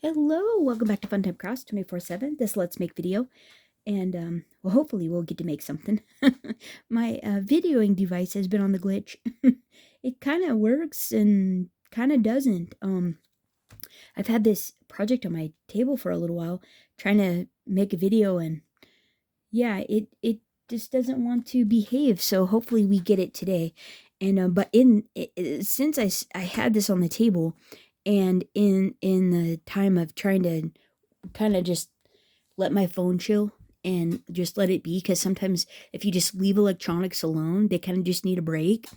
Hello, welcome back to Funtime Crafts 24/7. This Let's Make video, and well, hopefully we'll get to make something. My videoing device has been on the glitch. It kind of works and kind of doesn't. I've had this project on my table for a little while, trying to make a video, and yeah, it just doesn't want to behave. So hopefully we get it today. And but since I had this on the table, and in the time of trying to kind of just let my phone chill and just let it be, because sometimes if you just leave electronics alone, they kind of just need a break.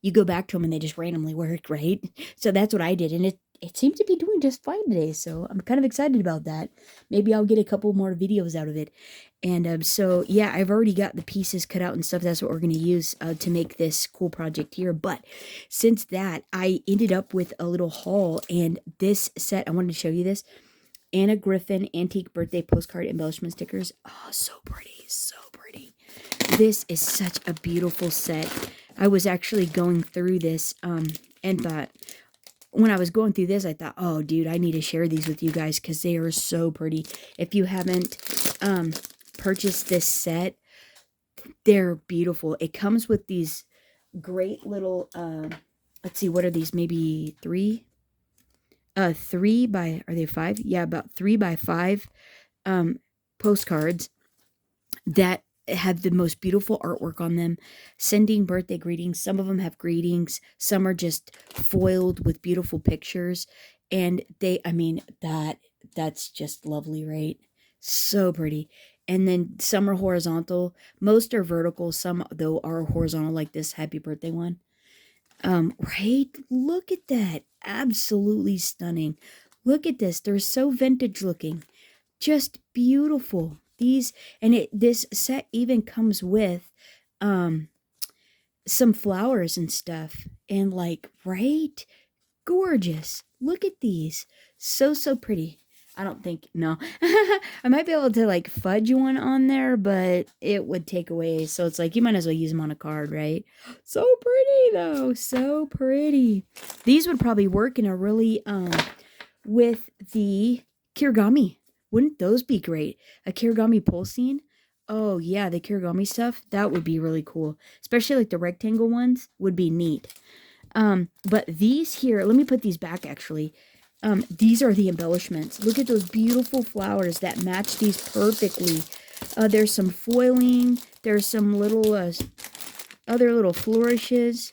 You go back to them and they just randomly work, right? So that's what I did, and it seemed to be doing just fine today. So I'm kind of excited about that. Maybe I'll get a couple more videos out of it. And so yeah, I've already got the pieces cut out and stuff. That's what we're gonna use to make this cool project here. But since that, I ended up with a little haul, and this set, I wanted to show you this. Anna Griffin antique birthday postcard embellishment stickers. Oh, so pretty, so pretty. This is such a beautiful set. I was actually going through this and thought, when I was going through this, I thought, oh, dude, I need to share these with you guys because they are so pretty. If you haven't purchased this set, they're beautiful. It comes with these great little, let's see, what are these? Maybe three? 3 by, are they 5? Yeah, about 3 by 5 postcards that have the most beautiful artwork on them, sending birthday greetings. Some of them have greetings, some are just foiled with beautiful pictures, and I mean, that's just lovely, right? So pretty. And then some are horizontal, most are vertical, some though are horizontal, like this happy birthday one. Right? Look at that. Absolutely stunning. Look at this. They're so vintage looking. Just beautiful. This set even comes with some flowers and stuff. And like, right? Gorgeous. Look at these. So pretty. I don't think, no. I might be able to like fudge one on there, but it would take away. So it's like, you might as well use them on a card, right? So pretty though. So pretty. These would probably work in a really, with the kirigami. Wouldn't those be great? A kirigami pole scene? Oh yeah, the kirigami stuff. That would be really cool. Especially like the rectangle ones would be neat. But these here, let me put these back actually. These are the embellishments. Look at those beautiful flowers that match these perfectly. There's some foiling. There's some little other little flourishes.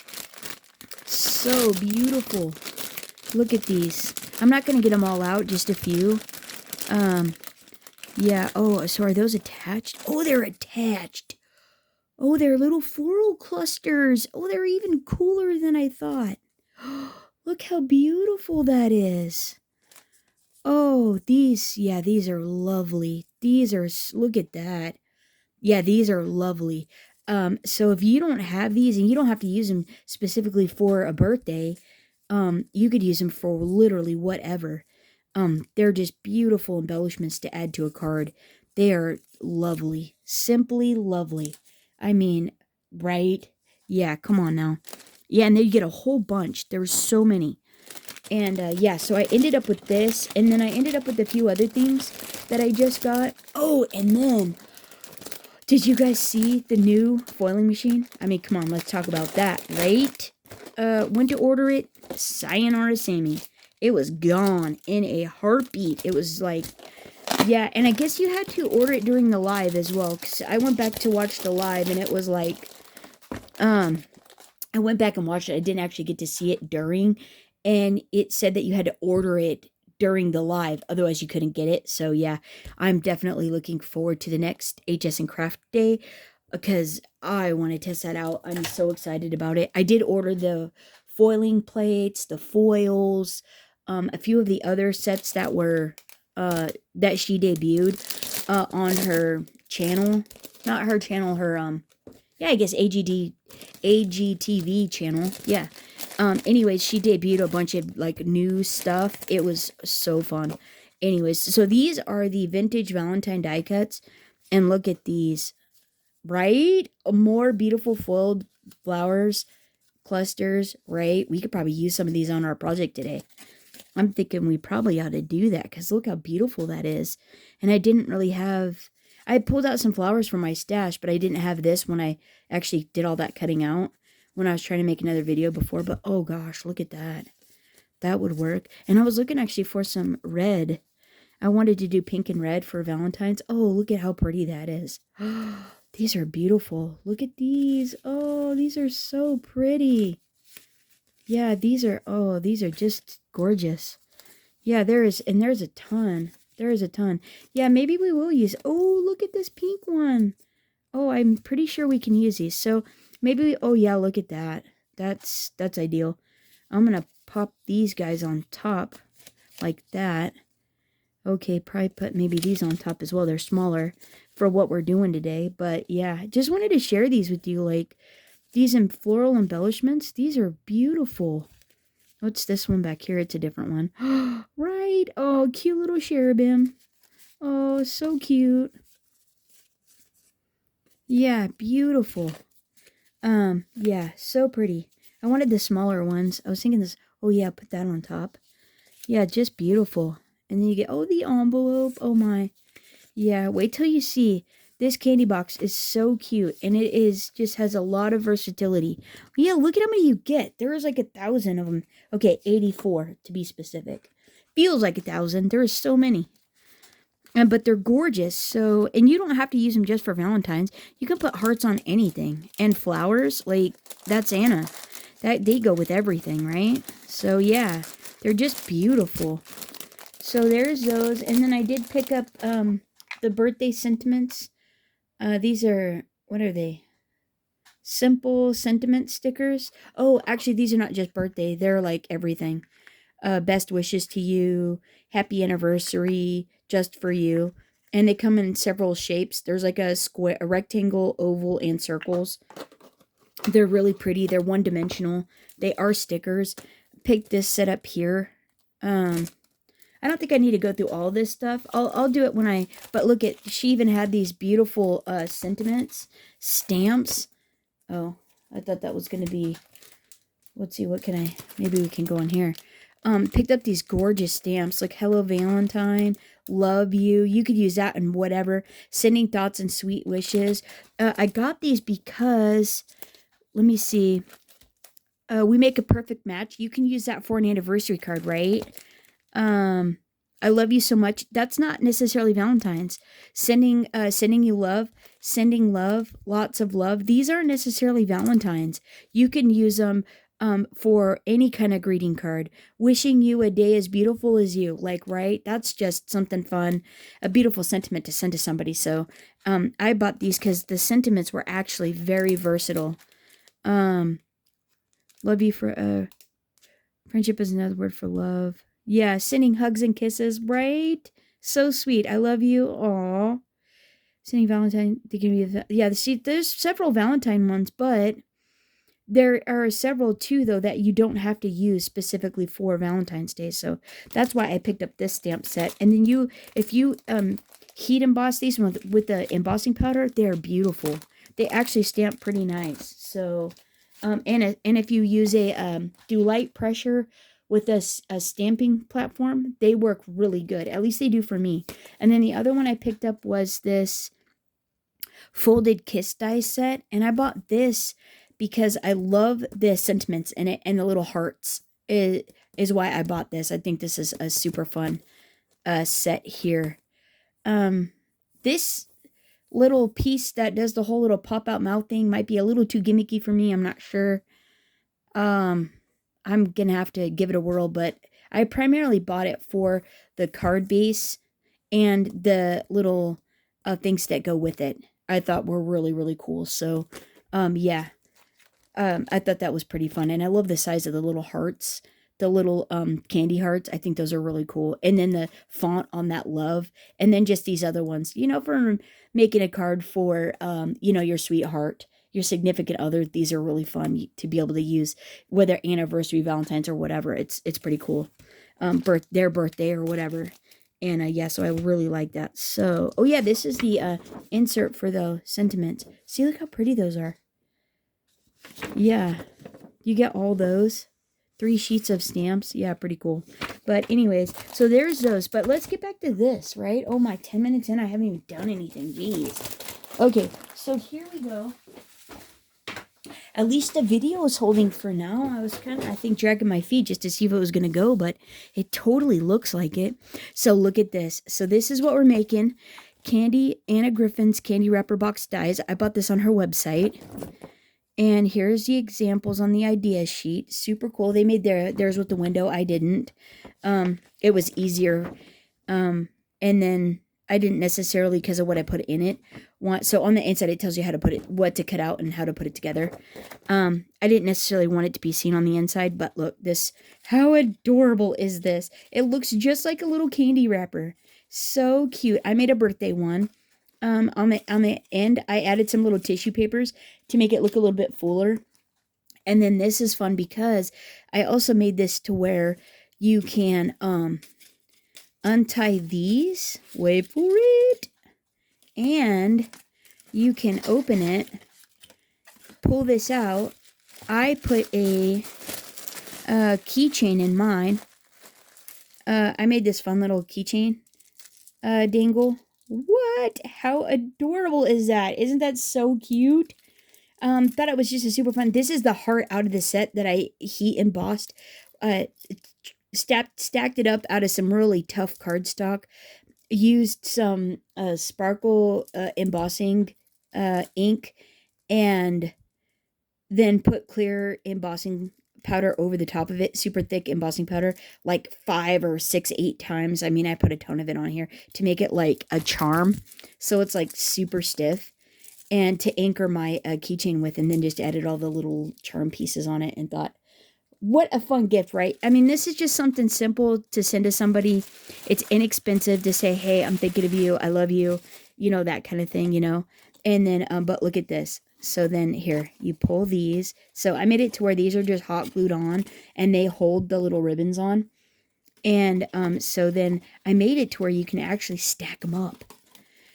So beautiful. Look at these. I'm not going to get them all out, just a few. Yeah. Oh, so are those attached? Oh, they're attached. Oh, they're little floral clusters. Oh, they're even cooler than I thought. Look how beautiful that is. Oh, these are lovely. Look at that. Yeah, these are lovely. So if you don't have these, and you don't have to use them specifically for a birthday, you could use them for literally whatever. They're just beautiful embellishments to add to a card. They are lovely. Simply lovely. I mean, right? Yeah, come on now. Yeah, and then you get a whole bunch. There's so many. And yeah, so I ended up with this, and then I ended up with a few other things that I just got. Oh, and then, did you guys see the new foiling machine? I mean, come on, let's talk about that, right? Went to order it, sayonara Sammy. It was gone in a heartbeat. It was like, yeah, and I guess you had to order it during the live as well, because I went back to watch the live, and it was like, I went back and watched it. I didn't actually get to see it during, and it said that you had to order it during the live, otherwise you couldn't get it. So yeah, I'm definitely looking forward to the next HS and Craft Day, because I want to test that out. I'm so excited about it. I did order the foiling plates, the foils, a few of the other sets that were that she debuted on her channel. Not her channel, her yeah, I guess AGTV channel. Yeah. Anyways, she debuted a bunch of like new stuff. It was so fun. Anyways, so these are the vintage Valentine die cuts, and look at these. Right? More beautiful foiled flowers, clusters, right? We could probably use some of these on our project today. I'm thinking we probably ought to do that because look how beautiful that is. And I didn't really have, I pulled out some flowers from my stash, but I didn't have this when I actually did all that cutting out when I was trying to make another video before. But oh gosh, look at that. That would work. And I was looking actually for some red. I wanted to do pink and red for Valentine's. Oh, look at how pretty that is. These are beautiful. Look at these. Oh, these are so pretty. Yeah, these are just gorgeous. Yeah, there's a ton. There is a ton. Yeah, maybe we will use, oh, look at this pink one. Oh, I'm pretty sure we can use these. So maybe, oh yeah, look at that. That's ideal. I'm going to pop these guys on top like that. Okay, probably put maybe these on top as well. They're smaller for what we're doing today. But yeah, just wanted to share these with you. Like these floral embellishments. These are beautiful. What's this one back here? It's a different one. Right. Oh, cute little cherubim. Oh, so cute. Yeah, beautiful. Yeah, so pretty. I wanted the smaller ones. I was thinking this. Oh yeah, put that on top. Yeah, just beautiful. And then you get, oh, the envelope. Oh my. Yeah, wait till you see. This candy box is so cute. And it is just has a lot of versatility. Yeah, look at how many you get. There is like 1,000 of them. Okay, 84 to be specific. Feels like 1,000. There is so many. But they're gorgeous. So, and you don't have to use them just for Valentine's. You can put hearts on anything. And flowers, like, that's Anna. They go with everything, right? So, yeah, they're just beautiful. So, there's those. And then I did pick up the birthday sentiments. These are, what are they? Simple sentiment stickers. Oh, actually, these are not just birthday. They're like everything. Best wishes to you, happy anniversary, just for you. And they come in several shapes. There's like a square, a rectangle, oval, and circles. They're really pretty. They're one-dimensional. They are stickers. Pick this set up here. I don't think I need to go through all this stuff. I'll do it when I, but look at, she even had these beautiful sentiments, stamps. Oh, I thought that was going to be, let's see, what can I, maybe we can go in here. Picked up these gorgeous stamps like Hello Valentine, Love You. You could use that in whatever. Sending thoughts and sweet wishes. I got these because, let me see. We make a perfect match. You can use that for an anniversary card, right? I love you so much. That's not necessarily Valentine's. Sending you love, sending love, lots of love. These aren't necessarily Valentine's. You can use them for any kind of greeting card. Wishing you a day as beautiful as you. Like, right? That's just something fun. A beautiful sentiment to send to somebody. So, I bought these because the sentiments were actually very versatile. Love you for, friendship is another word for love. Yeah, sending hugs and kisses, right? So sweet. I love you. Aw. Sending Valentine. Yeah, see, there's several Valentine ones, but there are several too, though, that you don't have to use specifically for Valentine's Day. So that's why I picked up this stamp set. And then if you heat emboss these with the embossing powder, they're beautiful. They actually stamp pretty nice. So, and if you use do light pressure with a stamping platform, they work really good. At least they do for me. And then the other one I picked up was this folded kiss die set. And I bought this because I love the sentiments in it and the little hearts. Is why I bought this. I think this is a super fun set here. This little piece that does the whole little pop-out mouth thing might be a little too gimmicky for me. I'm not sure. I'm going to have to give it a whirl, but I primarily bought it for the card base and the little things that go with it. I thought were really, really cool. So, yeah. I thought that was pretty fun. And I love the size of the little hearts, the little candy hearts. I think those are really cool. And then the font on that love. And then just these other ones, for making a card for, your sweetheart, your significant other. These are really fun to be able to use, whether anniversary, Valentine's, or whatever. It's pretty cool. Their birthday or whatever. And yeah, so I really like that. So, oh yeah, this is the insert for the sentiments. See, look how pretty those are. Yeah, you get all those. 3 sheets of stamps. Yeah, pretty cool. But anyways, so there's those. But let's get back to this, right? Oh my, 10 minutes in, I haven't even done anything. Jeez. Okay, so here we go. At least the video is holding for now. I was kind of, I think, dragging my feet just to see if it was going to go, but it totally looks like it. So look at this. So this is what we're making. Anna Griffin's candy wrapper box dies. I bought this on her website. And here's the examples on the idea sheet. Super cool. They made theirs with the window. I didn't. It was easier. And then I didn't necessarily, because of what I put in it, so on the inside it tells you how to put it, what to cut out and how to put it together. I didn't necessarily want it to be seen on the inside, but look, this, how adorable is this? It looks just like a little candy wrapper. So cute. I made a birthday one. On the end, I added some little tissue papers to make it look a little bit fuller. And then this is fun because I also made this to where you can untie these. Wait for it. And you can open it, pull this out. I put a keychain in mine. I made this fun little keychain dangle. What? How adorable is that? Isn't that so cute? Thought it was just a super fun. This is the heart out of the set that I heat embossed. Stacked it up out of some really tough cardstock. Used some sparkle embossing ink, and then put clear embossing powder over the top of it, super thick embossing powder, like 5 or 6, 8 times. I mean, I put a ton of it on here to make it like a charm, so it's like super stiff, and to anchor my keychain with, and then just added all the little charm pieces on it, and thought, what a fun gift, right? I mean, this is just something simple to send to somebody. It's inexpensive to say, hey, I'm thinking of you, I love you, you know, that kind of thing, you know. And then, but look at this. So then here, you pull these. So I made it to where these are just hot glued on, and they hold the little ribbons on. And so then I made it to where you can actually stack them up.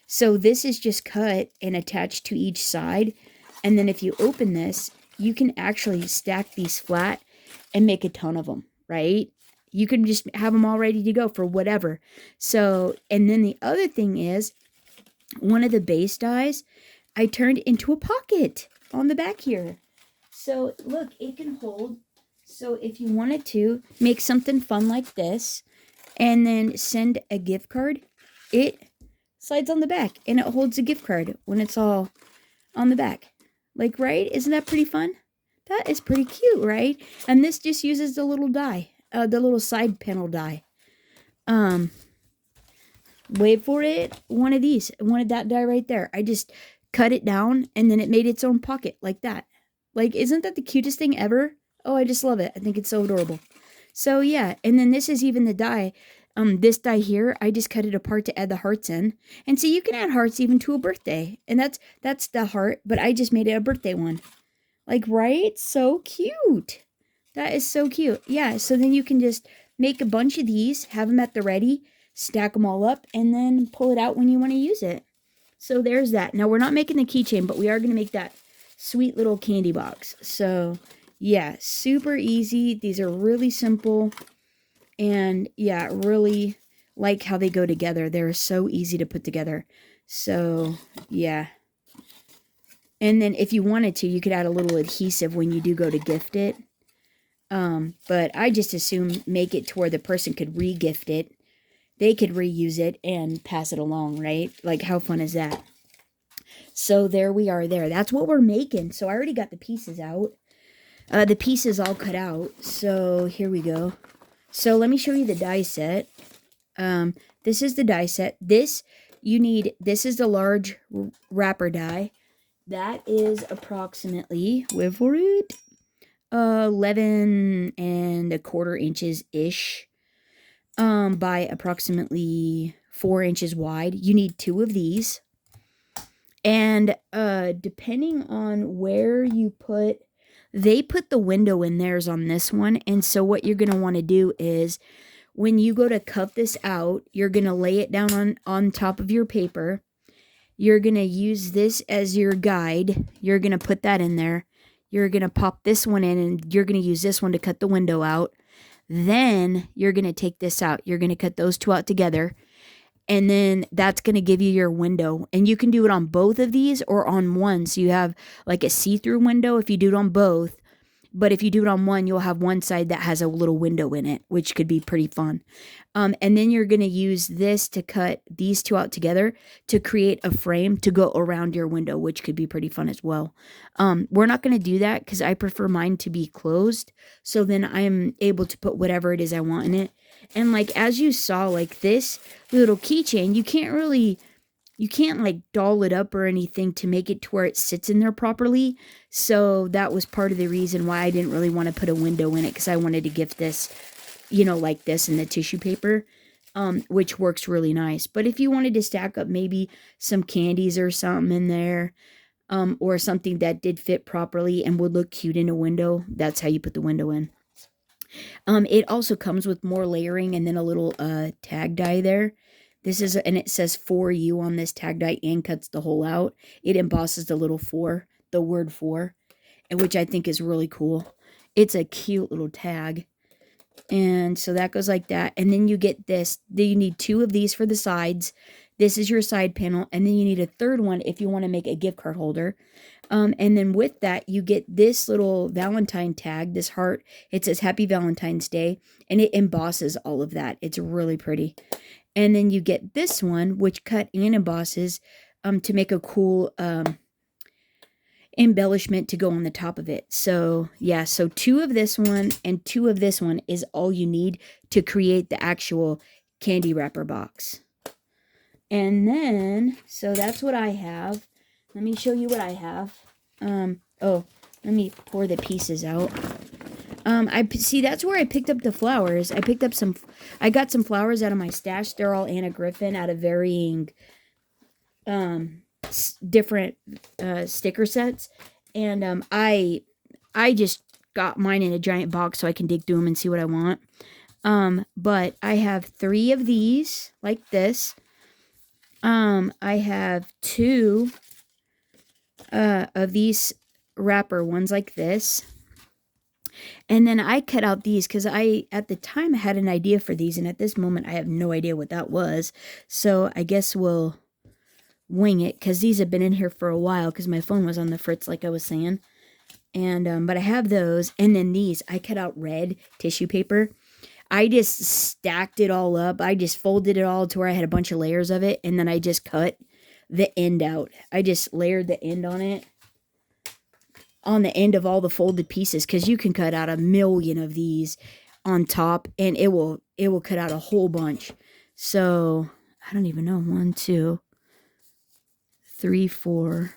So this is just cut and attached to each side. And then if you open this, you can actually stack these flat and make a ton of them, right? You can just have them all ready to go for whatever. So, and then the other thing is, one of the base dies, I turned into a pocket on the back here. So look, it can hold. So if you wanted to make something fun like this and then send a gift card, it slides on the back and it holds a gift card when it's all on the back. Like, right? Isn't that pretty fun? That is pretty cute, right? And this just uses the little die, the little side panel die. Wait for it. One of these, wanted that die right there. I just cut it down, and then it made its own pocket like that. Like, isn't that the cutest thing ever? Oh, I just love it. I think it's so adorable. So yeah, and then this is even the die. This die here, I just cut it apart to add the hearts in. And so you can add hearts even to a birthday. And that's the heart, but I just made it a birthday one. Like, right? So cute. That is so cute. Yeah, so then you can just make a bunch of these, have them at the ready, stack them all up, and then pull it out when you want to use it. So there's that. Now, we're not making the keychain, but we are going to make that sweet little candy box. So, yeah, super easy. These are really simple. And, yeah, really like how they go together. They're so easy to put together. So, yeah. And then if you wanted to, you could add a little adhesive when you do go to gift it. But I just assume make it to where the person could re-gift it. They could reuse it and pass it along, right? Like, how fun is that? So there we are there. That's what we're making. So I already got the pieces out. The pieces all cut out. So here we go. So let me show you the die set. This is the die set. This is the large wrapper die. That is approximately, wait for it, 11¼ inches-ish. By approximately 4 inches wide. You need 2 of these. And depending on where you put, they put the window in theirs on this one. And so what you're going to want to do is, when you go to cut this out, you're going to lay it down on top of your paper. You're going to use this as your guide. You're going to put that in there. you're going to pop this one in, and you're going to use this one to cut the window out. Then you're going to take this out. You're going to cut those two out together. And then that's going to give you your window. And you can do it on both of these or on one. So you have like a see-through window if you do it on both. But if you do it on one, you'll have one side that has a little window in it, which could be pretty fun. And then you're going to use this to cut these two out together to create a frame to go around your window, which could be pretty fun as well. We're not going to do that because I prefer mine to be closed. So then I'm able to put whatever it is I want in it. And like, as you saw, like this little keychain, you can't like doll it up or anything to make it to where it sits in there properly. So that was part of the reason why I didn't really want to put a window in it, because I wanted to gift this, like this in the tissue paper, which works really nice. But if you wanted to stack up maybe some candies or something in there, or something that did fit properly and would look cute in a window, that's how you put the window in. It also comes with more layering and then a little tag die there. And it says for you on this tag die and cuts the hole out. It embosses the word for, which I think is really cool. It's a cute little tag. And so that goes like that. And then you get this. Then you need 2 of these for the sides. This is your side panel. And then you need a third one if you want to make a gift card holder. And then with that, you get this little Valentine tag, this heart. It says Happy Valentine's Day. And it embosses all of that. It's really pretty. And then you get this one, which cut and embosses to make a cool embellishment to go on the top of it. So, yeah, so 2 of this one and 2 of this one is all you need to create the actual candy wrapper box. And then, so that's what I have. Let me show you what I have. Let me pour the pieces out. That's where I picked up the flowers. I got some flowers out of my stash. They're all Anna Griffin out of varying, different, sticker sets. And, I just got mine in a giant box so I can dig through them and see what I want. But I have 3 of these, like this. I have 2, of these wrapper ones like this. And then I cut out these because at the time, I had an idea for these. And at this moment, I have no idea what that was. So I guess we'll wing it because these have been in here for a while because my phone was on the fritz, like I was saying. And, but I have those. And then these, I cut out red tissue paper. I just stacked it all up. I just folded it all to where I had a bunch of layers of it. And then I just cut the end out. I just layered the end on it. On the end of all the folded pieces, because you can cut out 1,000,000 of these on top, and it will cut out a whole bunch. So I don't even know. 1, 2, 3, 4,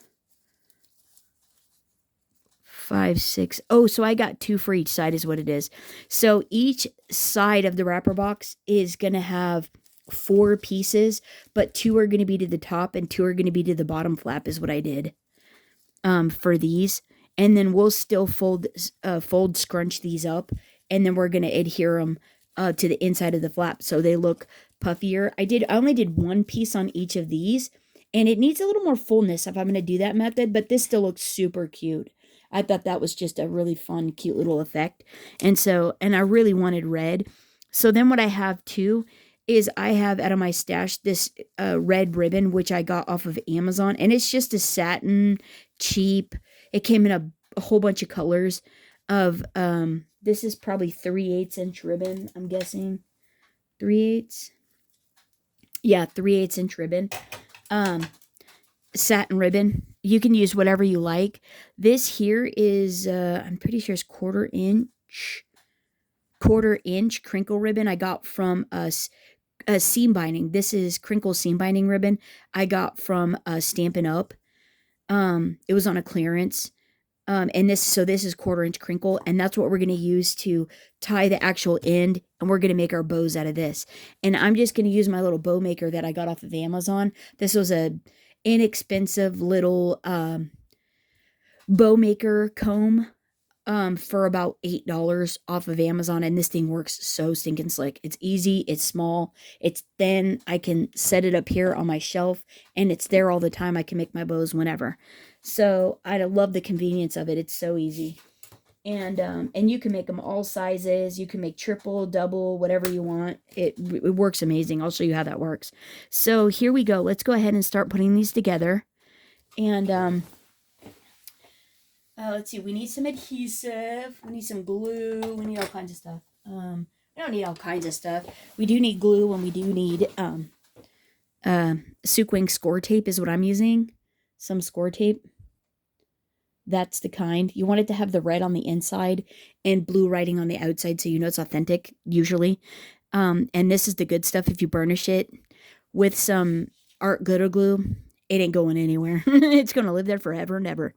5, 6. Oh, so I got 2 for each side is what it is. So each side of the wrapper box is gonna have 4 pieces, but 2 are gonna be to the top and 2 are gonna be to the bottom flap is what I did for these. And then we'll still scrunch these up, and then we're going to adhere them to the inside of the flap so they look puffier. I only did 1 piece on each of these, and it needs a little more fullness if I'm going to do that method, but this still looks super cute. I thought that was just a really fun, cute little effect. And I really wanted red. So then what I have too is I have out of my stash this red ribbon, which I got off of Amazon, and it's just a satin, cheap. It came in a whole bunch of colors of, this is probably 3/8 inch ribbon, I'm guessing. 3/8? Yeah, 3/8 inch ribbon. Satin ribbon. You can use whatever you like. This here is, I'm pretty sure it's quarter inch crinkle ribbon I got from a seam binding. This is crinkle seam binding ribbon I got from Stampin' Up. It was on a clearance. And this is quarter inch crinkle, and that's what we're going to use to tie the actual end, and we're going to make our bows out of this. And I'm just going to use my little bow maker that I got off of Amazon. This was a inexpensive little bow maker comb for about $8 off of Amazon, and this thing works so stinking slick. It's easy, it's small, it's thin. I can set it up here on my shelf, and it's there all the time. I can make my bows whenever. So I love the convenience of it. It's so easy. And you can make them all sizes. You can make triple, double, whatever you want. It works amazing. I'll show you how that works. So here we go. Let's go ahead and start putting these together. And let's see. We need some adhesive. We need some glue. We need all kinds of stuff. We don't need all kinds of stuff. We do need glue, and we do need Suquing score tape is what I'm using. Some score tape. That's the kind. You want it to have the red on the inside and blue writing on the outside so you know it's authentic, usually. And this is the good stuff. If you burnish it with some art glitter glue, it ain't going anywhere. It's going to live there forever and ever.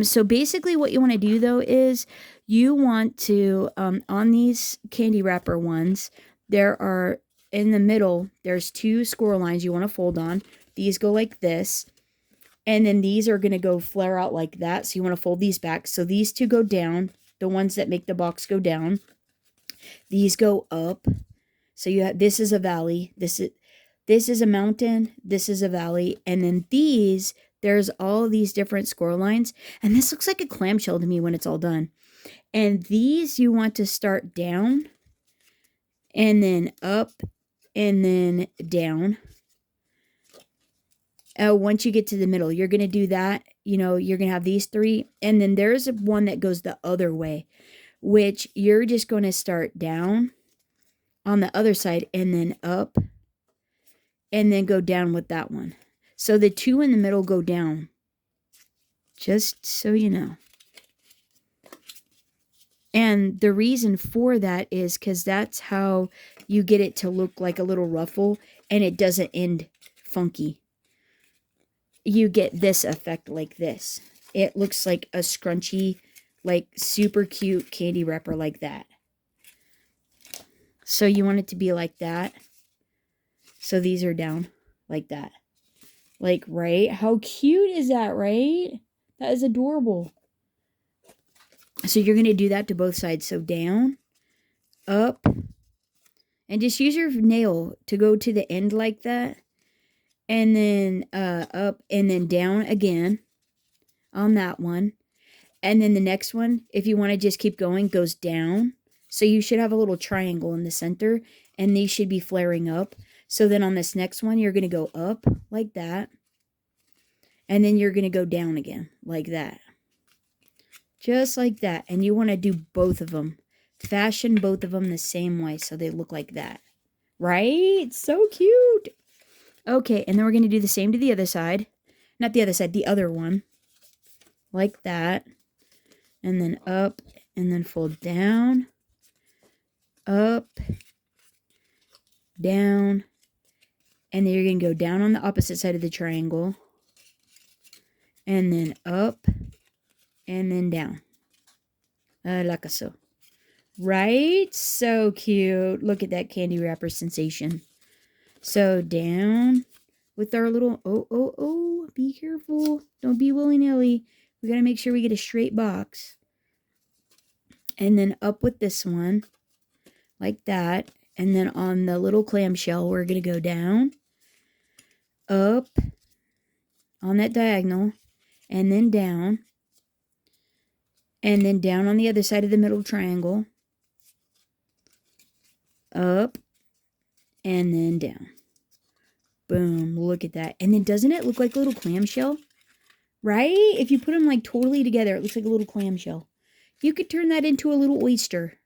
So basically what you want to do, though, is you want to, on these candy wrapper ones, there are, in the middle, there's 2 score lines you want to fold on. These go like this. And then these are going to go flare out like that. So you want to fold these back. So these 2 go down. The ones that make the box go down. These go up. So you have, this is a valley. This is a mountain. This is a valley. And then these, there's all these different score lines. And this looks like a clamshell to me when it's all done. And these you want to start down. And then up. And then down. Once you get to the middle, you're going to do that. You know, you're going to have these 3. And then there's one that goes the other way, which you're just going to start down on the other side and then up and then go down with that one. So the 2 in the middle go down, just so you know. And the reason for that is because that's how you get it to look like a little ruffle and it doesn't end funky. You get this effect like this. It looks like a scrunchy, like super cute candy wrapper like that. So you want it to be like that. So these are down like that. Like, right? How cute is that, right? That is adorable. So you're going to do that to both sides. So down, up, and just use your nail to go to the end like that. And then up and then down again on that one. And then the next one, if you want to just keep going, goes down. So you should have a little triangle in the center. And these should be flaring up. So then on this next one, you're going to go up like that. And then you're going to go down again like that. Just like that. And you want to do both of them. Fashion both of them the same way so they look like that. Right? So cute. Okay, and then we're going to do the same to the other side. Not the other side, the other one. Like that. And then up, and then fold down. Up. Down. And then you're going to go down on the opposite side of the triangle. And then up. And then down. Like so. Right? So cute. Look at that candy wrapper sensation. So down with our little, be careful. Don't be willy-nilly. We got to make sure we get a straight box. And then up with this one, like that. And then on the little clamshell, we're going to go down, up, on that diagonal, and then down on the other side of the middle triangle, up, and then down. Boom, look at that. And then doesn't it look like a little clamshell? Right? If you put them like totally together, it looks like a little clamshell. You could turn that into a little oyster.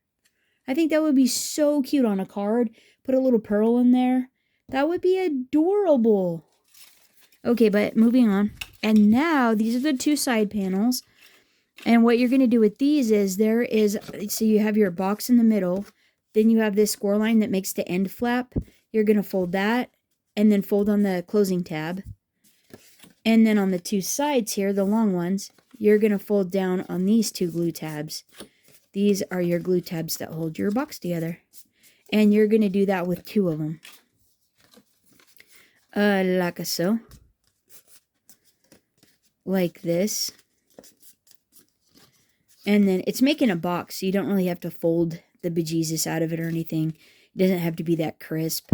I think that would be so cute on a card. Put a little pearl in there. That would be adorable. Okay, but moving on. And now, these are the 2 side panels. And what you're going to do with these is, so you have your box in the middle. Then you have this score line that makes the end flap. You're going to fold that. And then fold on the closing tab. And then on the 2 sides here, the long ones, you're going to fold down on these 2 glue tabs. These are your glue tabs that hold your box together. And you're going to do that with 2 of them. Like so. Like this. And then it's making a box, so you don't really have to fold the bejesus out of it or anything. It doesn't have to be that crisp.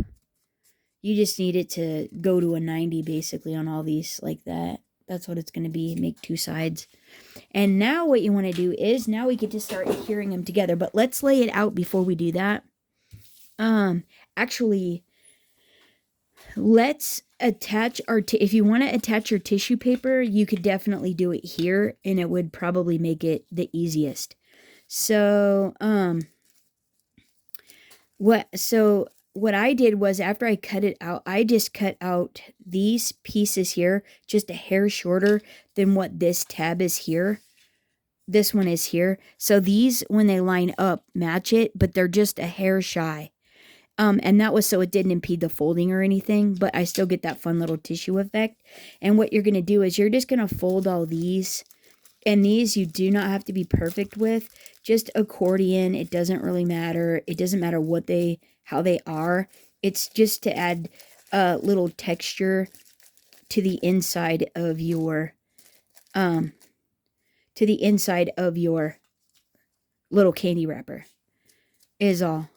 You just need it to go to a 90 basically on all these like that. That's what it's going to be. Make 2 sides. And now what you want to do is, now we get to start adhering them together. But let's lay it out before we do that. Actually, let's attach our, if you want to attach your tissue paper, you could definitely do it here, and it would probably make it the easiest. So, what I did was, after I cut it out, I just cut out these pieces here just a hair shorter than what this tab is here. This one is here. So these, when they line up, match it, but they're just a hair shy. And that was so it didn't impede the folding or anything, but I still get that fun little tissue effect. And what you're going to do is you're just going to fold all these. And these you do not have to be perfect with. Just accordion. It doesn't really matter. It doesn't matter what how they are. It's just to add a little texture to the inside of your little candy wrapper is all.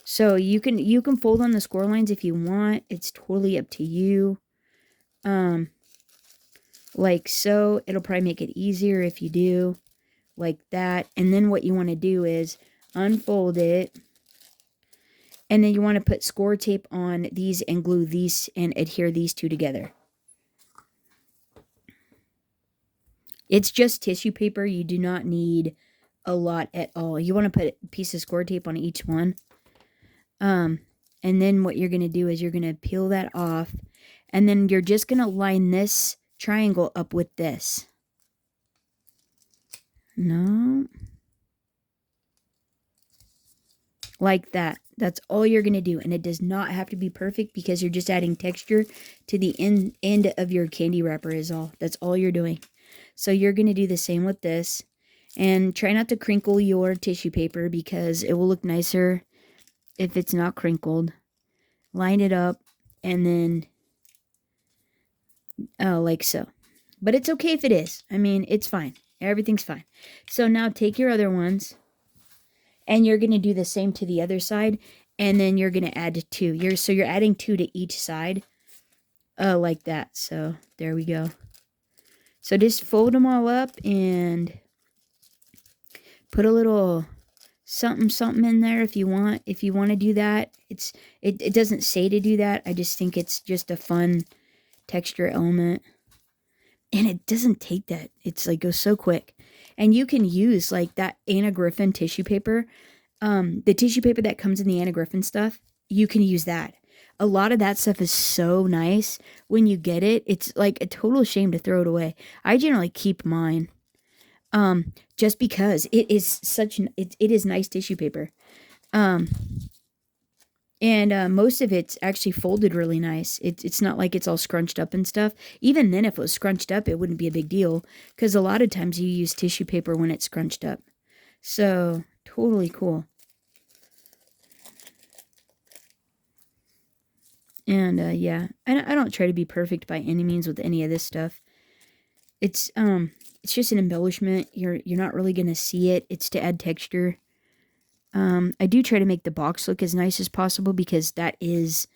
So you can fold on the score lines if you want. It's totally up to you. Like so. It'll probably make it easier if you do like that. And then what you want to do is unfold it. And then you want to put score tape on these and glue these and adhere these two together. It's just tissue paper. You do not need a lot at all. You want to put a piece of score tape on each one. And then what you're going to do is you're going to peel that off. And then you're just going to line this triangle up with this. No. Like that. That's all you're going to do. And it does not have to be perfect because you're just adding texture to the end of your candy wrapper is all. That's all you're doing. So you're going to do the same with this. And try not to crinkle your tissue paper because it will look nicer if it's not crinkled. Line it up and then like so. But it's okay if it is. I mean, it's fine. Everything's fine. So now take your other ones and you're going to do the same to the other side, and then you're going to add 2. So you're adding 2 to each side like that. So there we go. So just fold them all up and put a little something in there if you want. If you want to do that, it doesn't say to do that. I just think it's just a fun texture element. And it doesn't take that. It's like goes so quick. And you can use like that Griffin tissue paper. The tissue paper that comes in the Griffin stuff, you can use that. A lot of that stuff is so nice when you get it. It's like a total shame to throw it away. I generally keep mine. Just because it is it is nice tissue paper. And most of it's actually folded really nice. It's not like it's all scrunched up and stuff. Even then, if it was scrunched up, it wouldn't be a big deal. Because a lot of times you use tissue paper when it's scrunched up. So, totally cool. And, yeah. I don't try to be perfect by any means with any of this stuff. It's just an embellishment. You're not really going to see it. It's to add texture. I do try to make the box look as nice as possible because that is,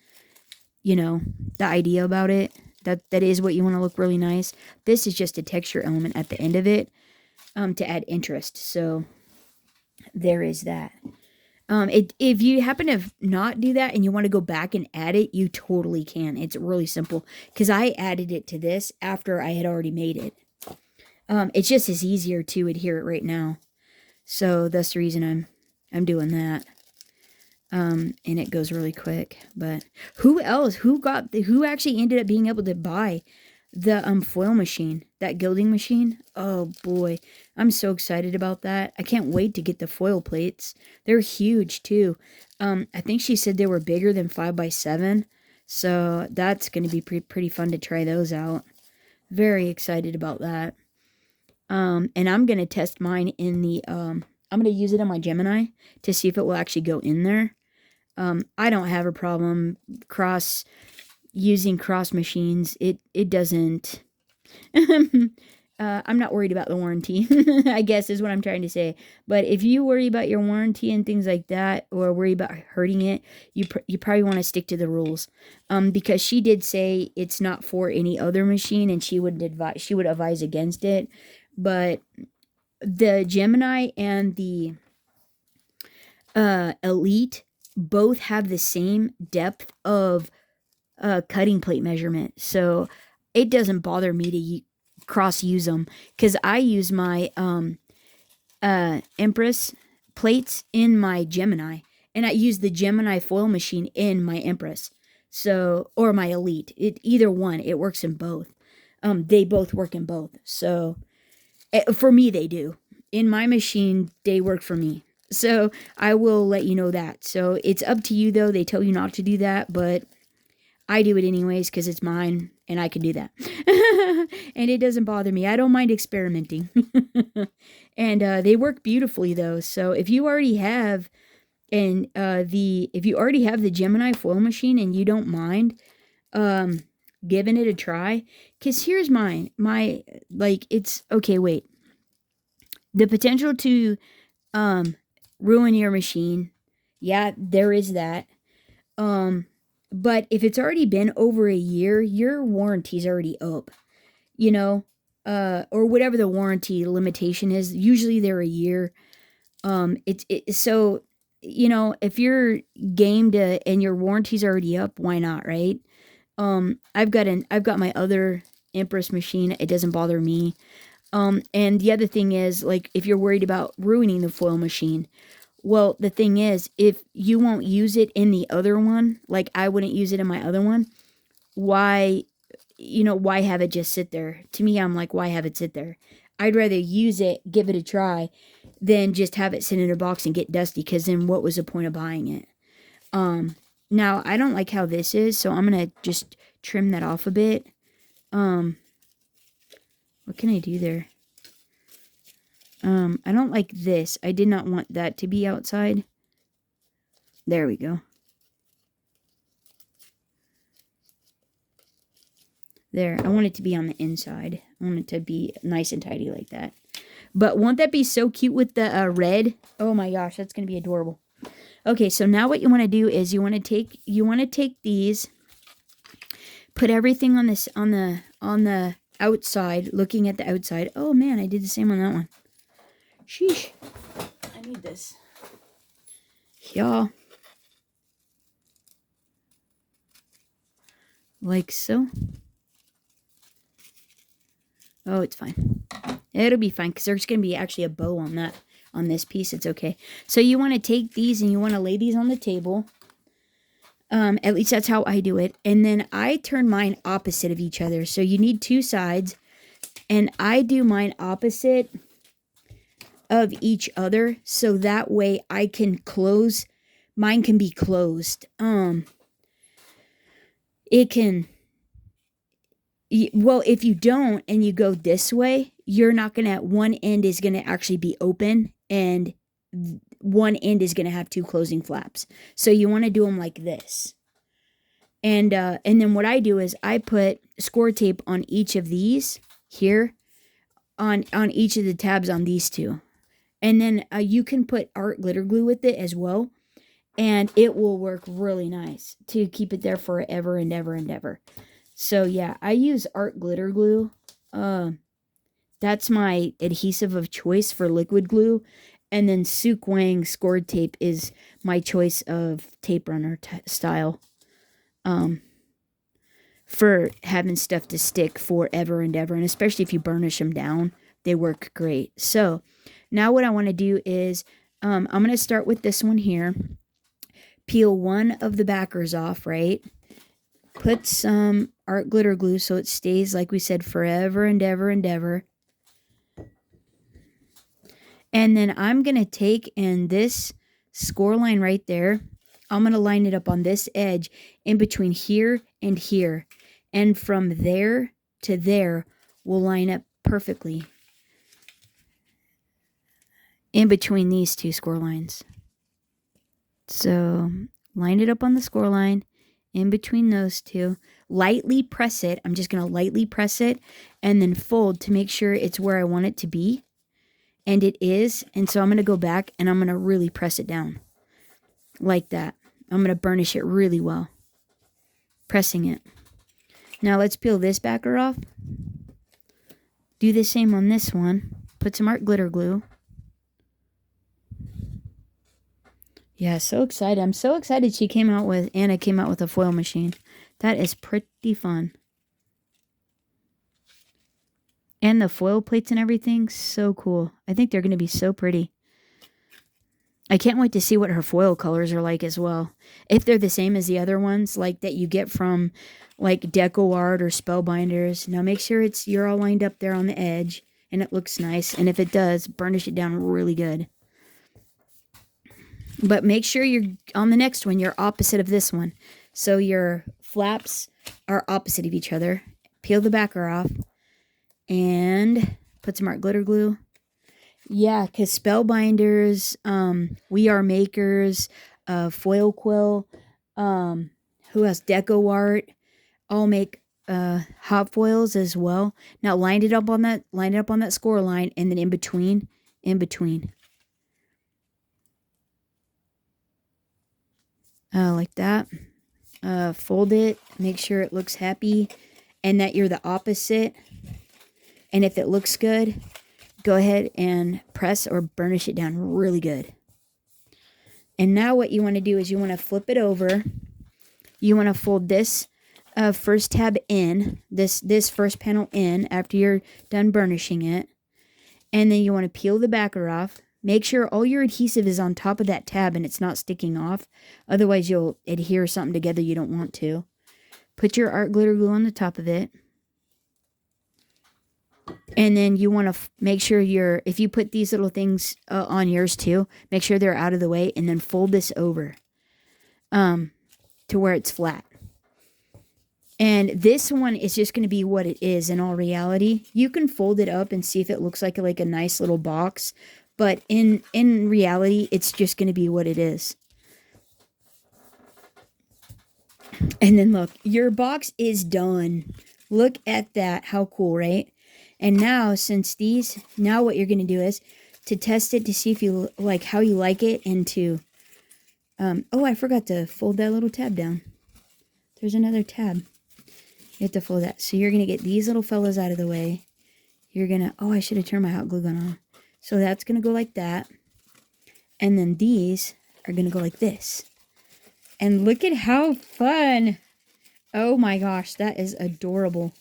the idea about it. That is what you want to look really nice. This is just a texture element at the end of it, to add interest. So there is that. If you happen to not do that and you want to go back and add it, you totally can. It's really simple because I added it to this after I had already made it. It's just as easier to adhere it right now. So that's the reason I'm doing that. And it goes really quick. But who actually ended up being able to buy the foil machine, that gilding machine? Oh boy, I'm so excited about that. I can't wait to get the foil plates. They're huge too. I think she said they were bigger than 5x7. So that's going to be pretty fun to try those out. Very excited about that. And I'm going to test mine in the, I'm going to use it in my Gemini to see if it will actually go in there. I don't have a problem using cross machines. It doesn't, I'm not worried about the warranty, I guess is what I'm trying to say. But if you worry about your warranty and things like that, or worry about hurting it, you probably want to stick to the rules. Because she did say it's not for any other machine, and she would advise against it. But the Gemini and the Elite both have the same depth of cutting plate measurement, so it doesn't bother me to cross use them, because I use my Empress plates in my Gemini, and I use the Gemini foil machine in my Empress, so, or my Elite. Either one, it works in both. They both work in both. So for me, they do. In my machine, they work for me. So I will let you know that. So it's up to you, though. They tell you not to do that, but I do it anyways because it's mine and I can do that. And it doesn't bother me. I don't mind experimenting. And they work beautifully, though. So if you already have the Gemini foil machine and you don't mind giving it a try, because here's mine. It's okay, wait. The potential to ruin your machine, yeah, there is that. But if it's already been over a year, your warranty's already up, or whatever the warranty limitation is. Usually they're a year. So, if you're game to and your warranty's already up, why not, right? I've got my other Empress machine. It doesn't bother me. And the other thing is, like, if you're worried about ruining the foil machine, well, the thing is, if you won't use it in the other one, like I wouldn't use it in my other one, why have it just sit there? To me, I'm like, why have it sit there? I'd rather use it, give it a try, than just have it sit in a box and get dusty, because then what was the point of buying it? Now, I don't like how this is, so I'm going to just trim that off a bit. What can I do there? I don't like this. I did not want that to be outside. There we go. There, I want it to be on the inside. I want it to be nice and tidy like that. But won't that be so cute with the red? Oh my gosh, that's going to be adorable. Okay, so now what you want to do is you want to take these, put everything on this on the outside, looking at the outside. Oh man, I did the same on that one. Sheesh. I need this. Yeah. Like so. Oh, it's fine. It'll be fine, because there's going to be actually a bow on this piece. It's okay. So you want to take these and you want to lay these on the table. At least that's how I do it. And then I turn mine opposite of each other. So you need two sides. And I do mine opposite of each other, so that way I can close. Mine can be closed. It can. Well, if you don't and you go this way, you're not gonna. One end is gonna actually be open, and one end is gonna have two closing flaps. So you want to do them like this. And then what I do is I put score tape on each of these here, on each of the tabs on these two. And then you can put art glitter glue with it as well. And it will work really nice to keep it there forever and ever and ever. So yeah, I use art glitter glue. That's my adhesive of choice for liquid glue. And then Sook Wang scored tape is my choice of tape runner style. For having stuff to stick forever and ever. And especially if you burnish them down, they work great. So now what I want to do is I'm going to start with this one here. Peel one of the backers off, right? Put some art glitter glue so it stays, like we said, forever and ever and ever. And then I'm going to take in this score line right there. I'm going to line it up on this edge in between here and here. And from there to there, we'll line up perfectly in between these two score lines. So line it up on the score line in between those two. Lightly press it. I'm just going to lightly press it. and then fold to make sure it's where I want it to be. And it is. And so I'm going to go back and I'm going to really press it down like that. I'm going to burnish it really well, pressing it. Now let's peel this backer off. Do the same on this one. Put some art glitter glue. Yeah, so excited. I'm so excited Anna came out with a foil machine. That is pretty fun. And the foil plates and everything, so cool. I think they're going to be so pretty. I can't wait to see what her foil colors are like as well. If they're the same as the other ones, like that you get from like Deco Art or Spellbinders. Now make sure you're all lined up there on the edge and it looks nice. And if it does, burnish it down really good. But make sure you're on the next one, you're opposite of this one. So your flaps are opposite of each other. Peel the backer off and put some art glitter glue. Yeah, because Spellbinders, We Are Makers, Foil Quill, who has Deco Art, all make hot foils as well. Now line it up on that score line, and then in between. Like that. Fold it, make sure it looks happy, and that you're the opposite. And if it looks good, go ahead and press or burnish it down really good. And now what you want to do is you want to flip it over. You want to fold this first tab in, this first panel in after you're done burnishing it. And then you want to peel the backer off. Make sure all your adhesive is on top of that tab and it's not sticking off. Otherwise you'll adhere something together you don't want to. Put your art glitter glue on the top of it. And then you want to make sure if you put these little things on yours too, make sure they're out of the way, and then fold this over to where it's flat. And this one is just going to be what it is in all reality. You can fold it up and see if it looks like a nice little box, but in reality, it's just going to be what it is. And then look, your box is done. Look at that. How cool, right? And now, now what you're going to do is to test it to see if you like how you like it, and to, oh, I forgot to fold that little tab down. There's another tab. You have to fold that. So you're going to get these little fellas out of the way. You're going to, oh, I should have turned my hot glue gun on. So that's going to go like that. And then these are going to go like this. And look at how fun. Oh my gosh, that is adorable.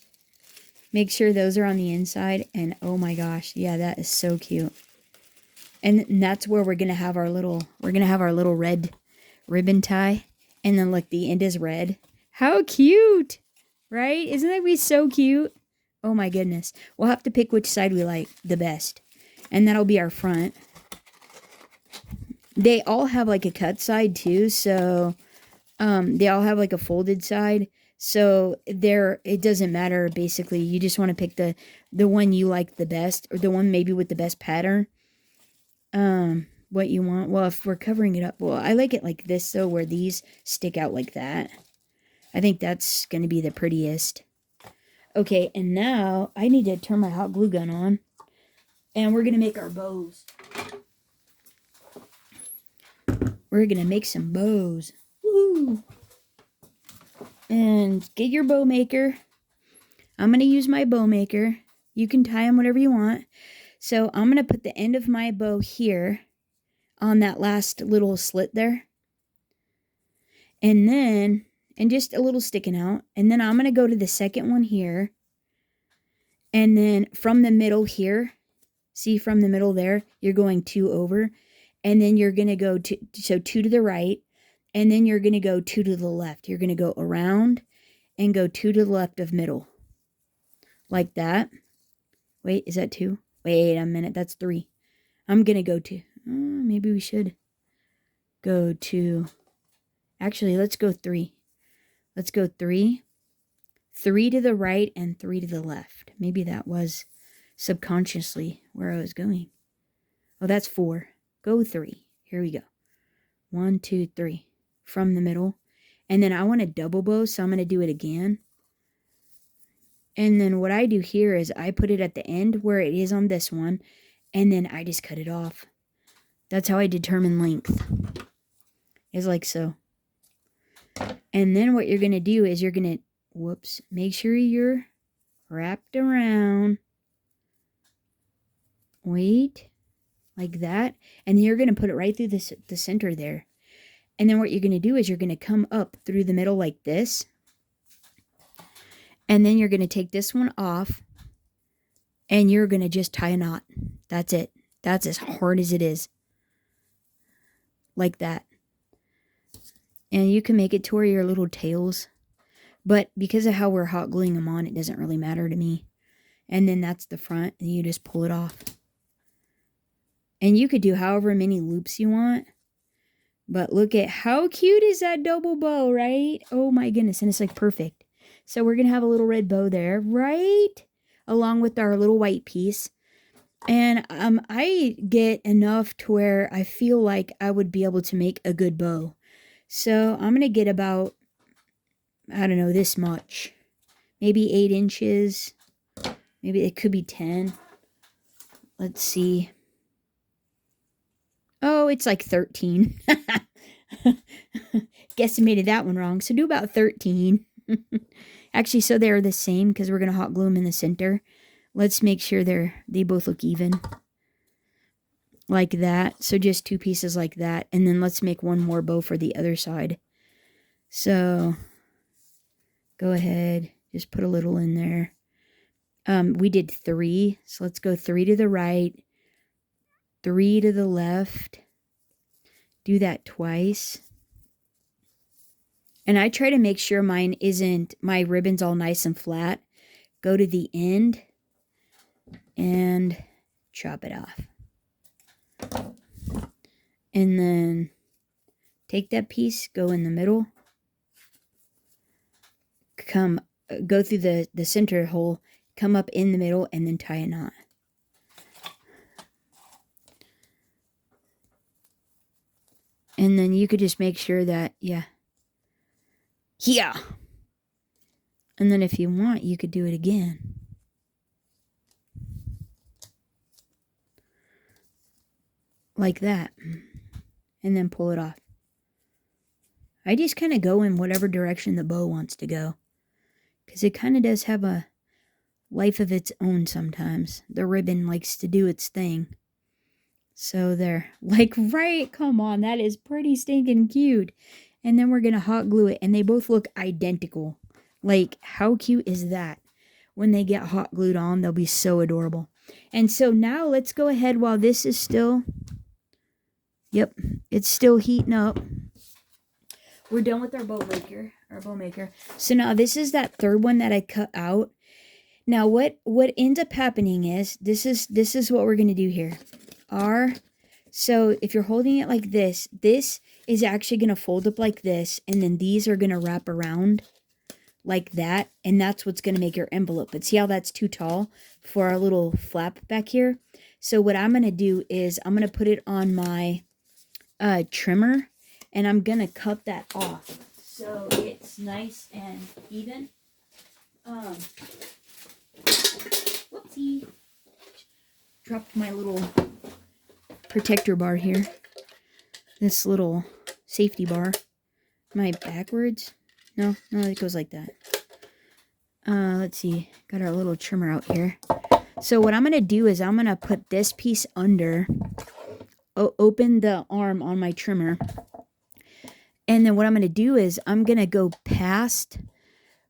Make sure those are on the inside, and oh my gosh, yeah, that is so cute. And that's where we're gonna have our little red ribbon tie, and then look, the end is red. How cute, right? Isn't that be so cute? Oh my goodness. We'll have to pick which side we like the best, and that'll be our front. They all have like a cut side too, so they all have like a folded side. So it doesn't matter, basically. You just want to pick the one you like the best, or the one maybe with the best pattern. What you want. Well, if we're covering it up, well, I like it like this though, where these stick out like that. I think that's going to be the prettiest. Okay, and now I need to turn my hot glue gun on, and we're going to make our bows. We're going to make some bows. Woo! And get your bow maker. I'm going to use my bow maker. You can tie them whatever you want. So I'm going to put the end of my bow here on that last little slit there. And then, and just a little sticking out. And then I'm going to go to the second one here. And then from the middle here, see from the middle there, you're going 2 over. And then you're going to go so 2 to the right. And then you're going to go 2 to the left. You're going to go around and go 2 to the left of middle. Like that. Wait, is that 2? Wait a minute, that's 3. I'm going to go to, maybe we should go to, actually, let's go 3. Let's go 3. 3 to the right and 3 to the left. Maybe that was subconsciously where I was going. Oh, that's 4. Go 3. Here we go. 1, 2, 3. From the middle. And then I want a double bow, so I'm going to do it again. And then what I do here is I put it at the end where it is on this one, and then I just cut it off. That's how I determine length. Is like so. And then what you're going to do is you're going to, make sure you're wrapped around. Wait, like that. And then you're going to put it right through the center there. And then what you're going to do is you're going to come up through the middle like this. And then you're going to take this one off. And you're going to just tie a knot. That's it. That's as hard as it is. Like that. And you can make it to where your little tails. But because of how we're hot gluing them on, it doesn't really matter to me. And then that's the front. And you just pull it off. And you could do however many loops you want. But look at how cute is that double bow, right? Oh my goodness. And it's like perfect. So we're going to have a little red bow there, right? Along with our little white piece. And I get enough to where I feel like I would be able to make a good bow. So I'm going to get about, I don't know, this much. Maybe 8 inches. Maybe it could be 10. Let's see. Oh, it's like 13. Guesstimated that one wrong. So do about 13. Actually, so they're the same because we're going to hot glue them in the center. Let's make sure they both look even. Like that. So just 2 pieces like that. And then let's make one more bow for the other side. So go ahead. Just put a little in there. We did 3. So let's go 3 to the right. 3 to the left. Do that twice. And I try to make sure my ribbon's all nice and flat. Go to the end and chop it off. And then take that piece, go in the middle. Go through the center hole, come up in the middle, and then tie a knot. And then you could just make sure that, yeah. And then if you want, you could do it again. Like that. And then pull it off. I just kind of go in whatever direction the bow wants to go. Because it kind of does have a life of its own sometimes. The ribbon likes to do its thing. So there. Like, right? Come on. That is pretty stinking cute. And then we're going to hot glue it. And they both look identical. Like, how cute is that? When they get hot glued on, they'll be so adorable. And so now let's go ahead while this is still... Yep, it's still heating up. We're done with our bow maker. So now this is that third one that I cut out. Now what ends up happening is this is what we're gonna do here. So if you're holding it like this is actually gonna fold up like this, and then these are gonna wrap around like that, and that's what's gonna make your envelope. But see how that's too tall for our little flap back here? So what I'm gonna do is I'm gonna put it on my trimmer, and I'm gonna cut that off so it's nice and even. Whoopsie, dropped my little protector bar here, this little safety bar. Am I backwards? No, it goes like that. Let's see, got our little trimmer out here. So what I'm gonna do is I'm gonna put this piece under, open the arm on my trimmer, and then what I'm going to do is I'm going to go past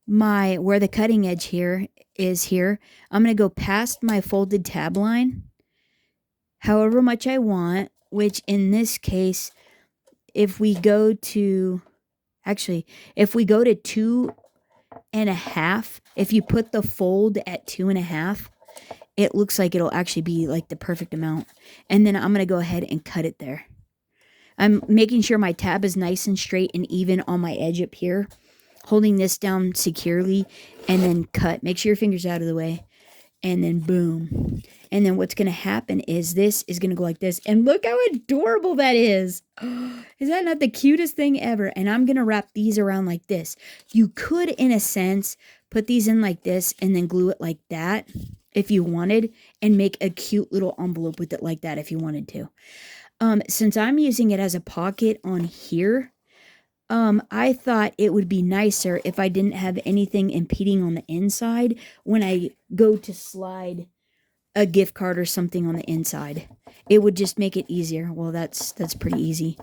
where the cutting edge here is here. I'm going to go past my folded tab line however much I want, which in this case, if we go to 2.5, if you put the fold at 2.5, it looks like it'll actually be like the perfect amount. And then I'm going to go ahead and cut it there. I'm making sure my tab is nice and straight and even on my edge up here. Holding this down securely and then cut. Make sure your finger's out of the way. and then boom. And then what's going to happen is this is going to go like this. And look how adorable that is. Is that not the cutest thing ever? And I'm going to wrap these around like this. You could, in a sense, put these in like this and then glue it like that if you wanted, and make a cute little envelope with it like that if you wanted to. Since I'm using it as a pocket on here, I thought it would be nicer if I didn't have anything impeding on the inside when I go to slide a gift card or something on the inside. It would just make it easier. Well, that's pretty easy.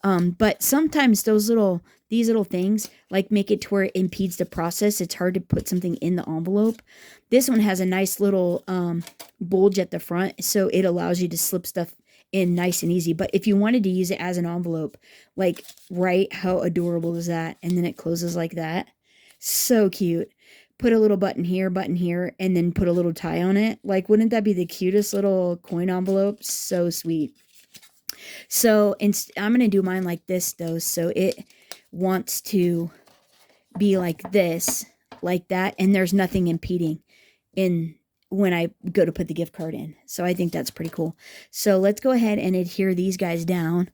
But sometimes these little things like make it to where it impedes the process. It's hard to put something in the envelope. This one has a nice little bulge at the front, so it allows you to slip stuff in nice and easy. But if you wanted to use it as an envelope, like, right, how adorable is that? And then it closes like that. So cute. Put a little button here, and then put a little tie on it. Like, wouldn't that be the cutest little coin envelope? So sweet. So I'm going to do mine like this, though. So it wants to be like this, like that. And there's nothing impeding in when I go to put the gift card in. So I think that's pretty cool. So let's go ahead and adhere these guys down.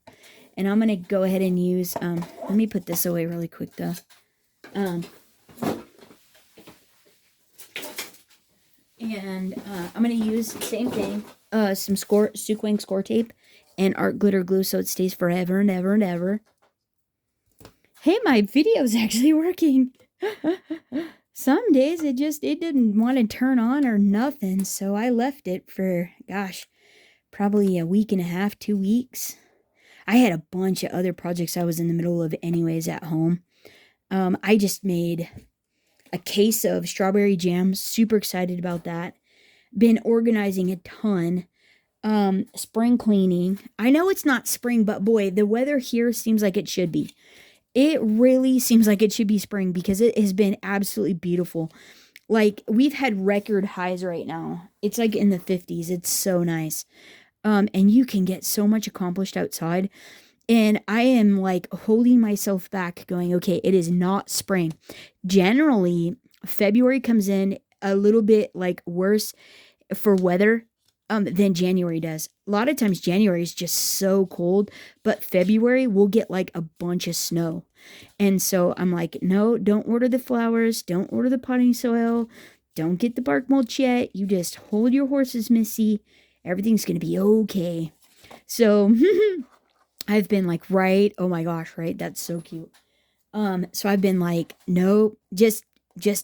And I'm going to go ahead and use, let me put this away really quick, though. And I'm going to use the same thing, some Suquang score tape and art glitter glue so it stays forever and ever and ever. Hey, my video's actually working. Some days it didn't want to turn on or nothing, so I left it for, gosh, probably a week and a half, 2 weeks. I had a bunch of other projects I was in the middle of anyways at home. I just made a case of strawberry jam. Super excited about that. Been organizing a ton. Spring cleaning. I know it's not spring, but boy, the weather here seems like it should be. It really seems like it should be spring because it has been absolutely beautiful. Like, we've had record highs right now. It's like in the 50s. It's so nice. And you can get so much accomplished outside. And I am like holding myself back going, okay, it is not spring. Generally, February comes in a little bit like worse for weather than January does. A lot of times January is just so cold, but February we'll get like a bunch of snow. And so I'm like, no, don't order the flowers. Don't order the potting soil. Don't get the bark mulch yet. You just hold your horses, Missy. Everything's going to be okay. So I've been like, right. Oh my gosh, right. That's so cute. So I've been like, no, just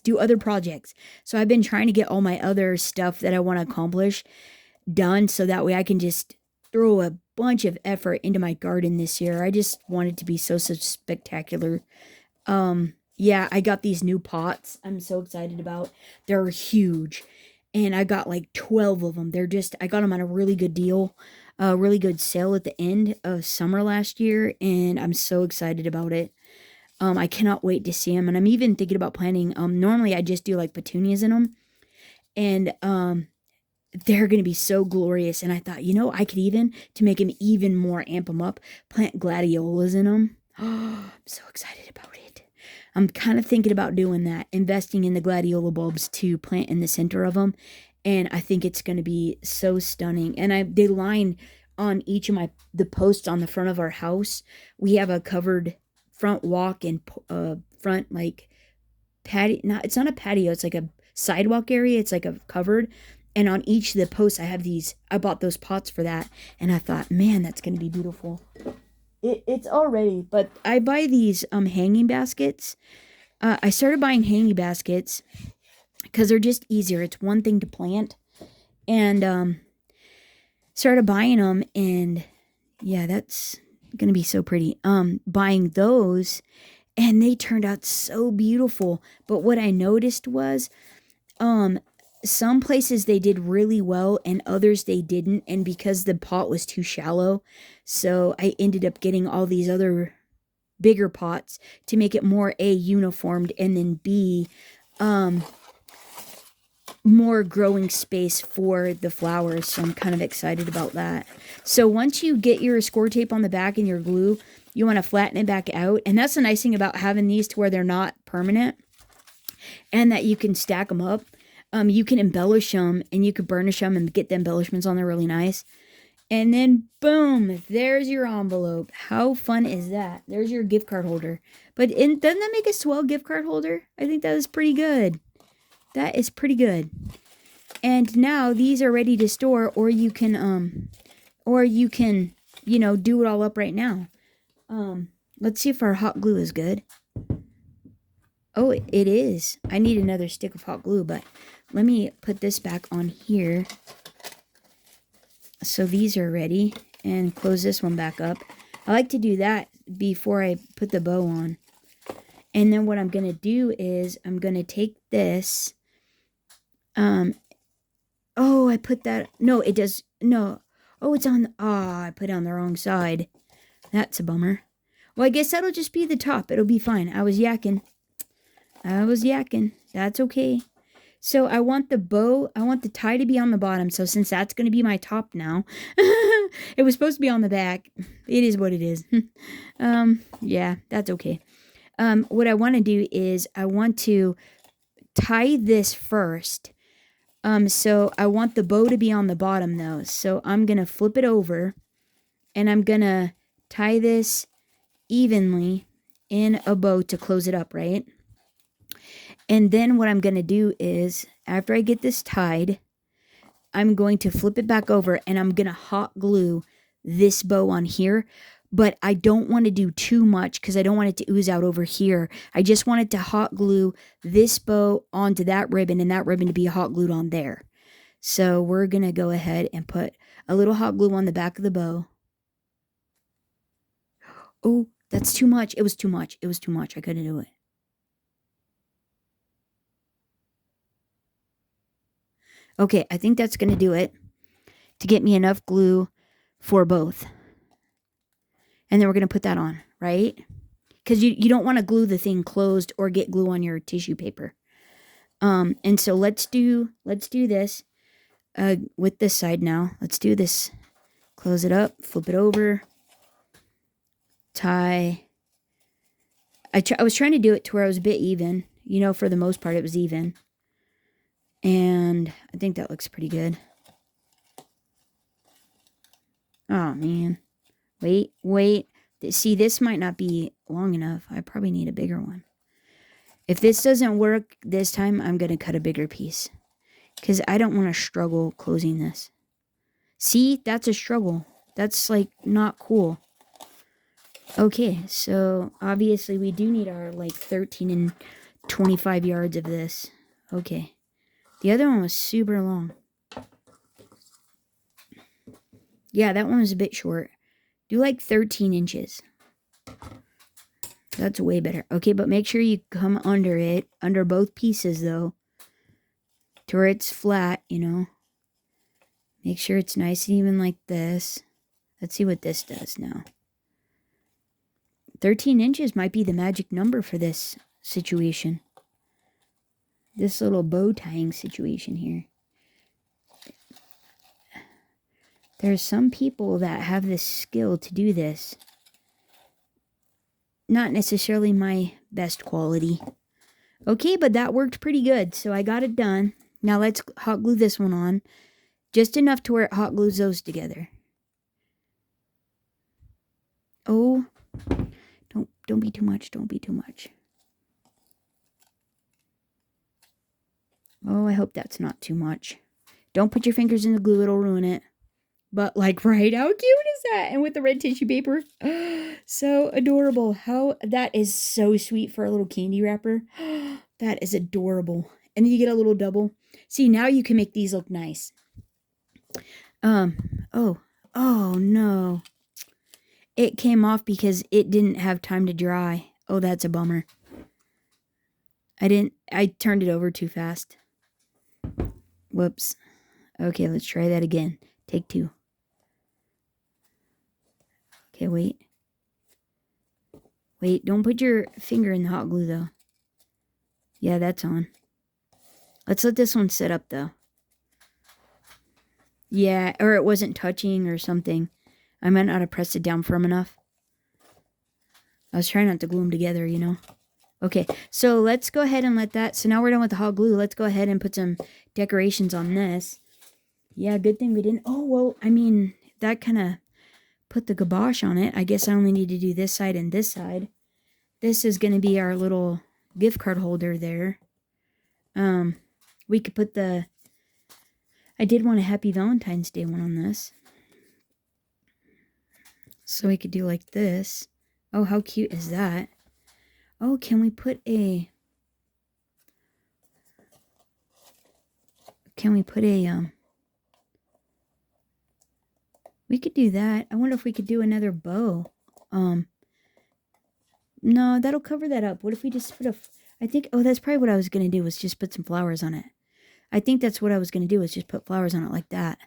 do other projects. So I've been trying to get all my other stuff that I want to accomplish done so that way I can just throw a bunch of effort into my garden this year. I just want it to be so spectacular. Yeah, I got these new pots I'm so excited about. They're huge. And I got like 12 of them. I got them on a really good deal. A really good sale at the end of summer last year. And I'm so excited about it. I cannot wait to see them. And I'm even thinking about planting. Normally I just do like petunias in them. And they're going to be so glorious. And I thought, I could even, to make them even more, amp them up, plant gladiolas in them. Oh, I'm so excited about it. I'm kind of thinking about doing that, investing in the gladiola bulbs to plant in the center of them. And I think it's going to be so stunning. And they line on each of the posts on the front of our house. We have a covered front walk and front like patio. It's not a patio. It's like a sidewalk area. It's like a covered. And on each of the posts, I bought those pots for that. And I thought, man, that's going to be beautiful. It's already, but I buy these hanging baskets. I started buying hanging baskets because they're just easier. It's one thing to plant. And started buying them, and yeah, that's going to be so pretty. Buying those, and they turned out so beautiful. But what I noticed was some places they did really well and others they didn't, and because the pot was too shallow, so I ended up getting all these other bigger pots to make it more uniformed, and then B, more growing space for the flowers. So I'm kind of excited about that. So once you get your score tape on the back and your glue, you want to flatten it back out, and that's the nice thing about having these to where they're not permanent and that you can stack them up. you can embellish them and you could burnish them and get the embellishments on there really nice. And then, boom, there's your envelope. How fun is that? There's your gift card holder. But doesn't that make a swell gift card holder? I think that is pretty good. That is pretty good. And now these are ready to store, or you can, you know, do it all up right now. Let's see if our hot glue is good. Oh, it is. I need another stick of hot glue, but let me put this back on here. So these are ready, and close this one back up. I like to do that before I put the bow on. And then what I'm going to do is I'm going to take this. Oh, I put that. No, it does. No. Oh, it's on. I put it on the wrong side. That's a bummer. Well, I guess that'll just be the top. It'll be fine. I was yakking. That's okay. So I want the bow, I want the tie to be on the bottom. So since that's going to be my top now, it was supposed to be on the back. It is what it is. Yeah, that's okay. What I want to do is I want to tie this first. So I want the bow to be on the bottom though. So I'm going to flip it over and I'm going to tie this evenly in a bow to close it up, right? And then what I'm going to do is, after I get this tied, I'm going to flip it back over and I'm going to hot glue this bow on here. But I don't want to do too much because I don't want it to ooze out over here. I just want it to hot glue this bow onto that ribbon and that ribbon to be hot glued on there. So we're going to go ahead and put a little hot glue on the back of the bow. Oh, that's too much. It was too much. It was too much. I couldn't do it. Okay, I think that's going to do it to get me enough glue for both. And then we're going to put that on, right? Because you don't want to glue the thing closed or get glue on your tissue paper. And so let's do this with this side now. Let's do this. Close it up, flip it over, tie. I was trying to do it to where I was a bit even. You know, for the most part, it was even. And I think that looks pretty good. Oh, man. Wait. See, this might not be long enough. I probably need a bigger one. If this doesn't work this time, I'm going to cut a bigger piece. Because I don't want to struggle closing this. See, that's a struggle. That's, like, not cool. Okay, so obviously we do need our, like, 13 and 25 yards of this. Okay. The other one was super long. Yeah, that one was a bit short. Do like 13 inches. That's way better. Okay, but make sure you come under it. Under both pieces, though. To where it's flat, you know. Make sure it's nice and even like this. Let's see what this does now. 13 inches might be the magic number for this situation. This little bow tying situation here. There's some people that have this skill to do this. Not necessarily my best quality. Okay, but that worked pretty good, so I got it done. Now let's hot glue this one on. Just enough to where it hot glues those together. Oh, don't be too much, don't be too much. Oh, I hope that's not too much. Don't put your fingers in the glue, it'll ruin it. But, like, right, how cute is that? And with the red tissue paper. So adorable. How, that is so sweet for a little candy wrapper. That is adorable. And then you get a little double. See, now you can make these look nice. Oh no. It came off because it didn't have time to dry. Oh, that's a bummer. I turned it over too fast. Whoops. Okay, let's try that again. Take two. Okay, wait. Wait, don't put your finger in the hot glue, though. Yeah, that's on. Let's let this one sit up, though. Yeah, or it wasn't touching or something. I might not have pressed it down firm enough. I was trying not to glue them together, you know. Okay, so let's go ahead and let that. So now we're done with the hot glue. Let's go ahead and put some decorations on this. Yeah, good thing we didn't. Oh, well, I mean, that kind of put the kibosh on it. I guess I only need to do this side and this side. This is going to be our little gift card holder there. We could put the... I did want a Happy Valentine's Day one on this. So we could do like this. Oh, how cute is that? Oh, can we put a... We could do that. I wonder if we could do another bow. No, that'll cover that up. What if we just put a... I think... Oh, that's probably what I was going to do, was just put some flowers on it. I think that's what I was going to do, was just put flowers on it like that.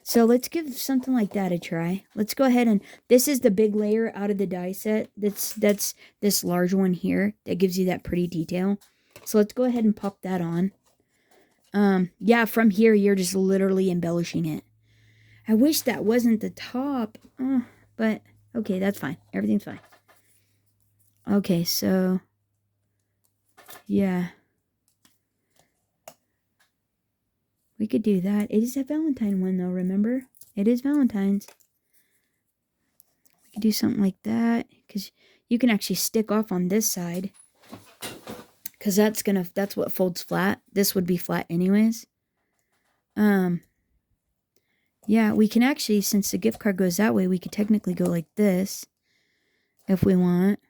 So let's give something like that a try. Let's go ahead and... This is the big layer out of the die set. That's this large one here that gives you that pretty detail. So let's go ahead and pop that on. Yeah, from here, you're just literally embellishing it. I wish that wasn't the top. But, okay, that's fine. Everything's fine. Okay, so... Yeah. We could do that. It is a Valentine one, though, remember? It is Valentine's. We could do something like that. Because you can actually stick off on this side. Because that's what folds flat. This would be flat anyways. Yeah, we can actually, since the gift card goes that way, we could technically go like this. If we want.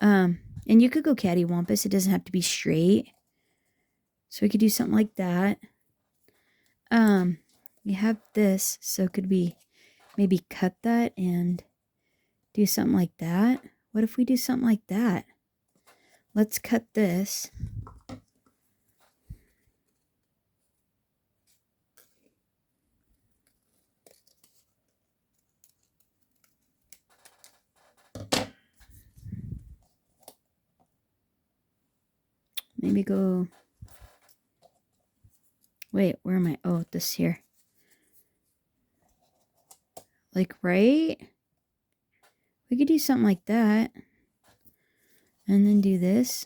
And you could go cattywampus. It doesn't have to be straight. So we could do something like that. We have this, so could we maybe cut that and do something like that? What if we do something like that? Let's cut this. Maybe go... Wait, where am I? Oh, this here. Like, right? We could do something like that. And then do this.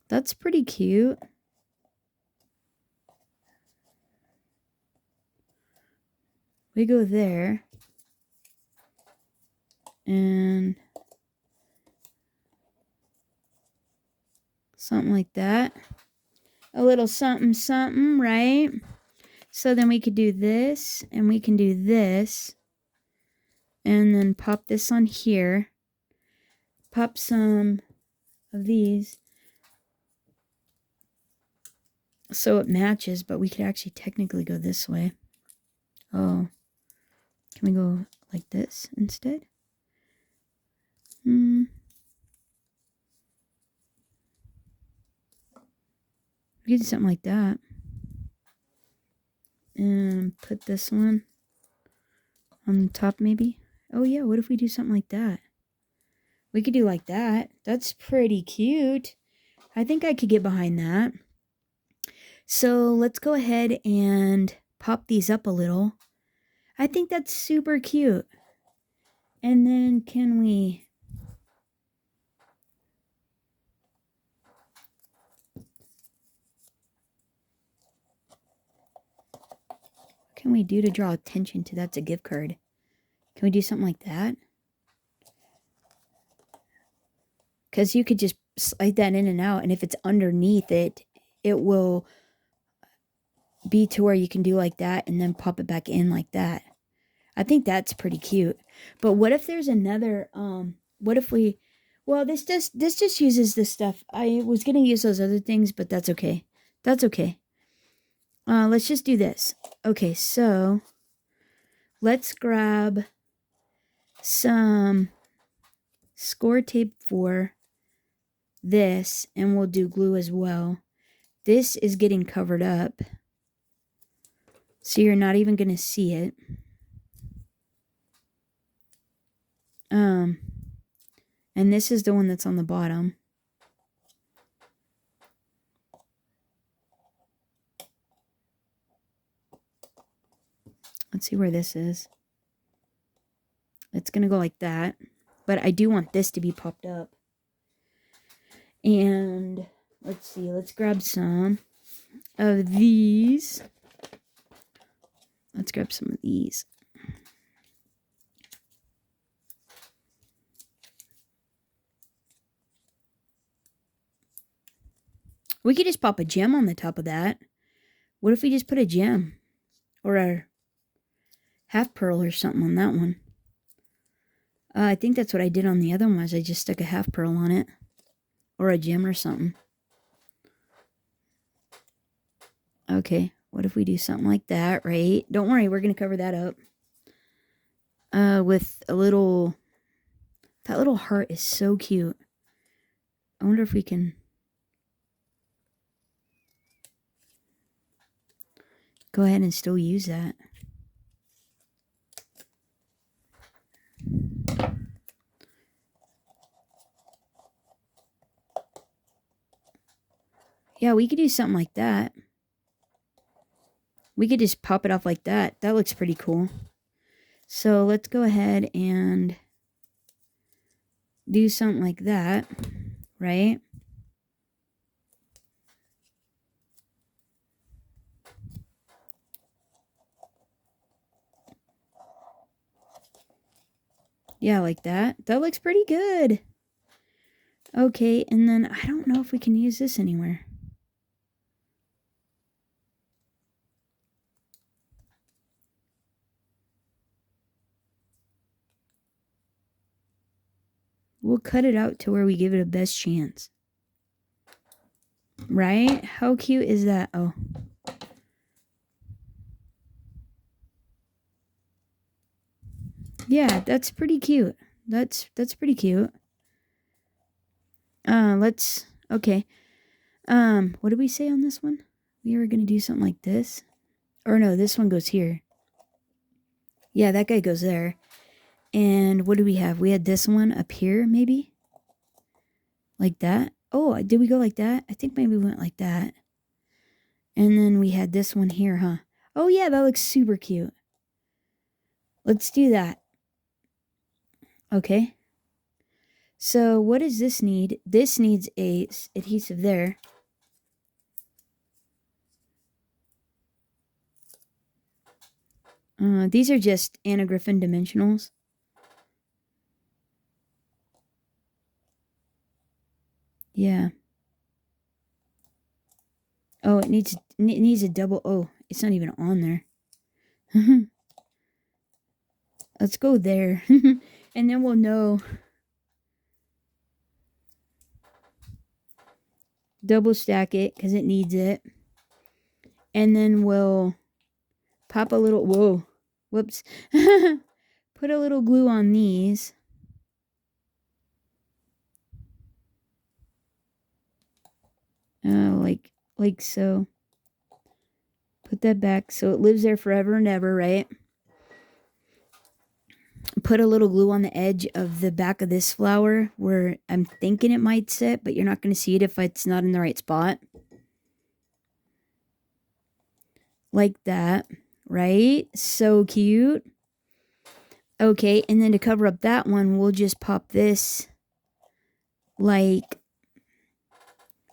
That's pretty cute. We go there. And... something like that. A little something, something, right? So then we could do this, and we can do this. And then pop this on here. Pop some of these. So it matches, but we could actually technically go this way. Oh. Can we go like this instead? We could do something like that. And put this one on the top maybe. Oh yeah, what if we do something like that? We could do like that. That's pretty cute. I think I could get behind that. So let's go ahead and pop these up a little. I think that's super cute. And then can we... What can we do to draw attention to that's a gift card? Can we do something like that? Because you could just slide that in and out, and if it's underneath it, it will be to where you can do like that and then pop it back in like that. I think that's pretty cute. But what if there's another, what if we, well, this just uses this stuff. I was going to use those other things, but that's okay. That's okay. Let's just do this. Okay, so let's grab some score tape for this, and we'll do glue as well. This is getting covered up, so you're not even going to see it. And this is the one that's on the bottom. Let's see where this is. It's going to go like that. But I do want this to be popped up. And let's see, let's grab some of these. Let's grab some of these. We could just pop a gem on the top of that. What if we just put a gem? Or a half pearl or something on that one. I think that's what I did on the other one, was I just stuck a half pearl on it. Or a gem or something. Okay, what if we do something like that, right? Don't worry, we're going to cover that up. With a little... That little heart is so cute. I wonder if we can... Go ahead and still use that. Yeah, we could do something like that. We could just pop it off like that. That looks pretty cool. So let's go ahead and do something like that, right? Yeah, like that. That looks pretty good. Okay, and then I don't know if we can use this anywhere. We'll cut it out to where we give it a best chance. Right? How cute is that? Oh. Yeah, that's pretty cute. That's pretty cute. Okay. What did we say on this one? We were gonna do something like this. Or no, this one goes here. Yeah, that guy goes there. And what do we have? We had this one up here, maybe? Like that. Oh, did we go like that? I think maybe we went like that. And then we had this one here, huh? Oh yeah, that looks super cute. Let's do that. Okay. So what does this need? This needs a adhesive there. These are just Griffin dimensionals. Yeah. Oh, it needs a double. Oh, it's not even on there. Let's go there. And then we'll know. Double stack it because it needs it. And then we'll pop a little. Whoa. Whoops. Put a little glue on these. Like so. Put that back so it lives there forever and ever, right? Put a little glue on the edge of the back of this flower where I'm thinking it might sit, but you're not going to see it if it's not in the right spot. Like that, right? So cute. Okay, and then to cover up that one, we'll just pop this like...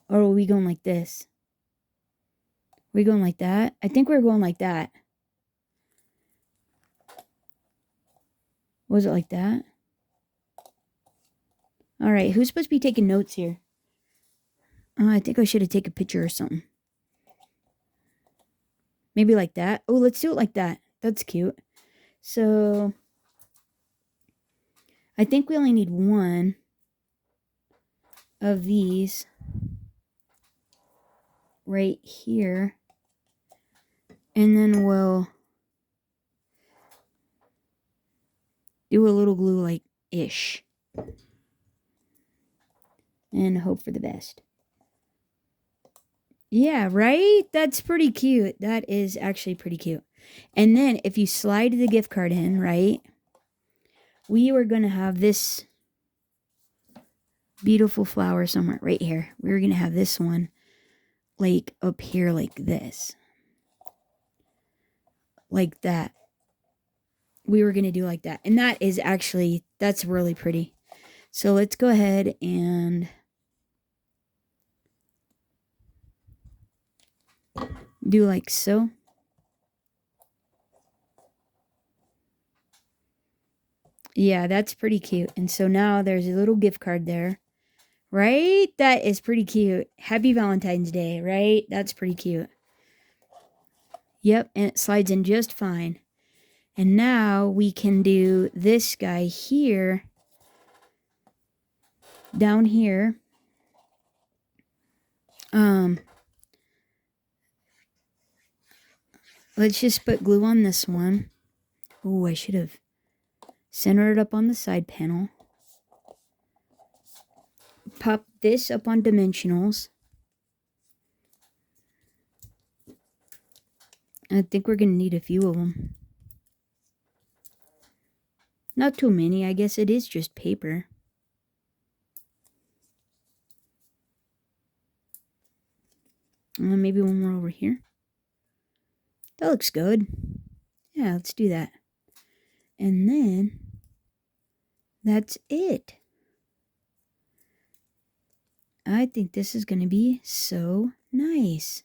Or are we going like this? Are we going like that? I think we're going like that. Was it like that? Alright, who's supposed to be taking notes here? I think I should have taken a picture or something. Maybe like that. Oh, let's do it like that. That's cute. So, I think we only need one of these right here. And then we'll do a little glue like ish. And hope for the best. Yeah, right? That's pretty cute. That is actually pretty cute. And then if you slide the gift card in, right? We were going to have this beautiful flower somewhere right here. We were going to have this one like up here like this. Like that. We were going to do like that. And that is actually, that's really pretty. So let's go ahead and do like so. Yeah, that's pretty cute. And so now there's a little gift card there. Right? That is pretty cute. Happy Valentine's Day, right? That's pretty cute. Yep, and it slides in just fine. And now we can do this guy here. Down here. Let's just put glue on this one. Oh, I should have centered it up on the side panel. Pop this up on dimensionals. I think we're going to need a few of them. Not too many. I guess it is just paper. Maybe one more over here. That looks good. Yeah, let's do that. And then that's it. I think this is going to be so nice.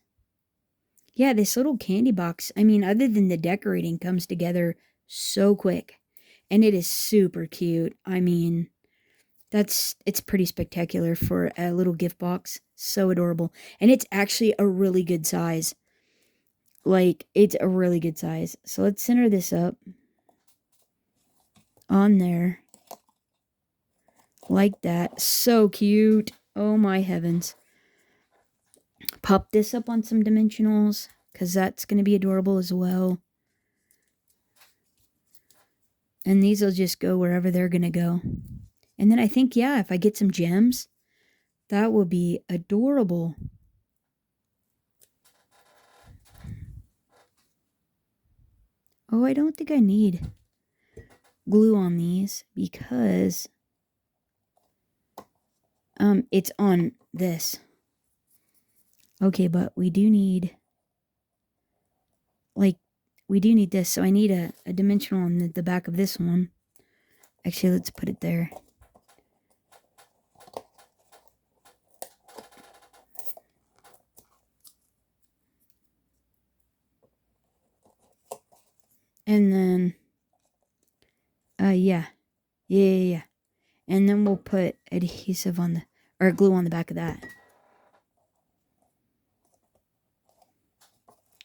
Yeah, this little candy box, I mean, other than the decorating, comes together so quick. And it is super cute. I mean, it's pretty spectacular for a little gift box. So adorable. And it's actually a really good size. Like, it's a really good size. So let's center this up on there. Like that. So cute. Oh my heavens. Pop this up on some dimensionals, because that's going to be adorable as well. And these will just go wherever they're going to go. And then I think, yeah, if I get some gems, that will be adorable. Oh, I don't think I need glue on these because it's on this. Okay, but we do need, like, we do need this. So I need a dimensional on the back of this one. Actually, let's put it there. And then, yeah. And then we'll put adhesive on or glue on the back of that.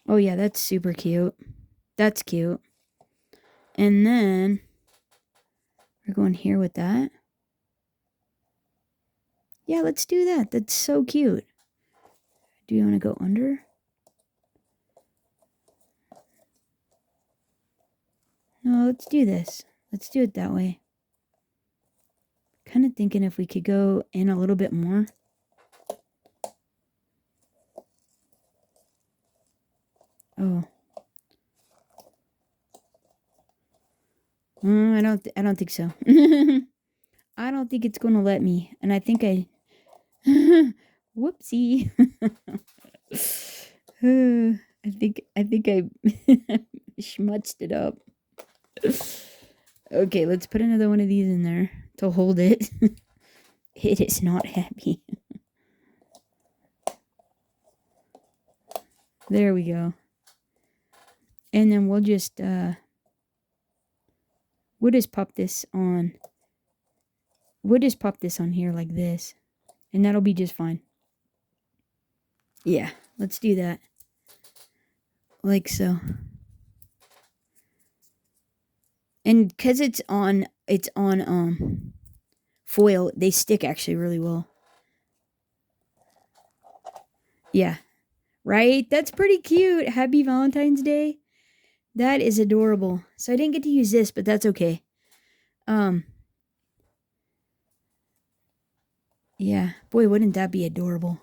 Oh yeah, that's super cute. That's cute. And then, we're going here with that. Yeah, let's do that. That's so cute. Do you want to go under? No, let's do this. Let's do it that way. Kind of thinking if we could go in a little bit more. Oh. I don't think so. I don't think it's going to let me. And I think whoopsie. I think I schmutzed it up. Okay, let's put another one of these in there to hold it. It is not happy. There we go. And then we'll just pop this on. We'll just pop this on here like this. And that'll be just fine. Yeah, let's do that. Like so. And because it's on foil, they stick actually really well. Yeah. Right? That's pretty cute. Happy Valentine's Day. That is adorable. So I didn't get to use this, but that's okay. Yeah. Boy, wouldn't that be adorable?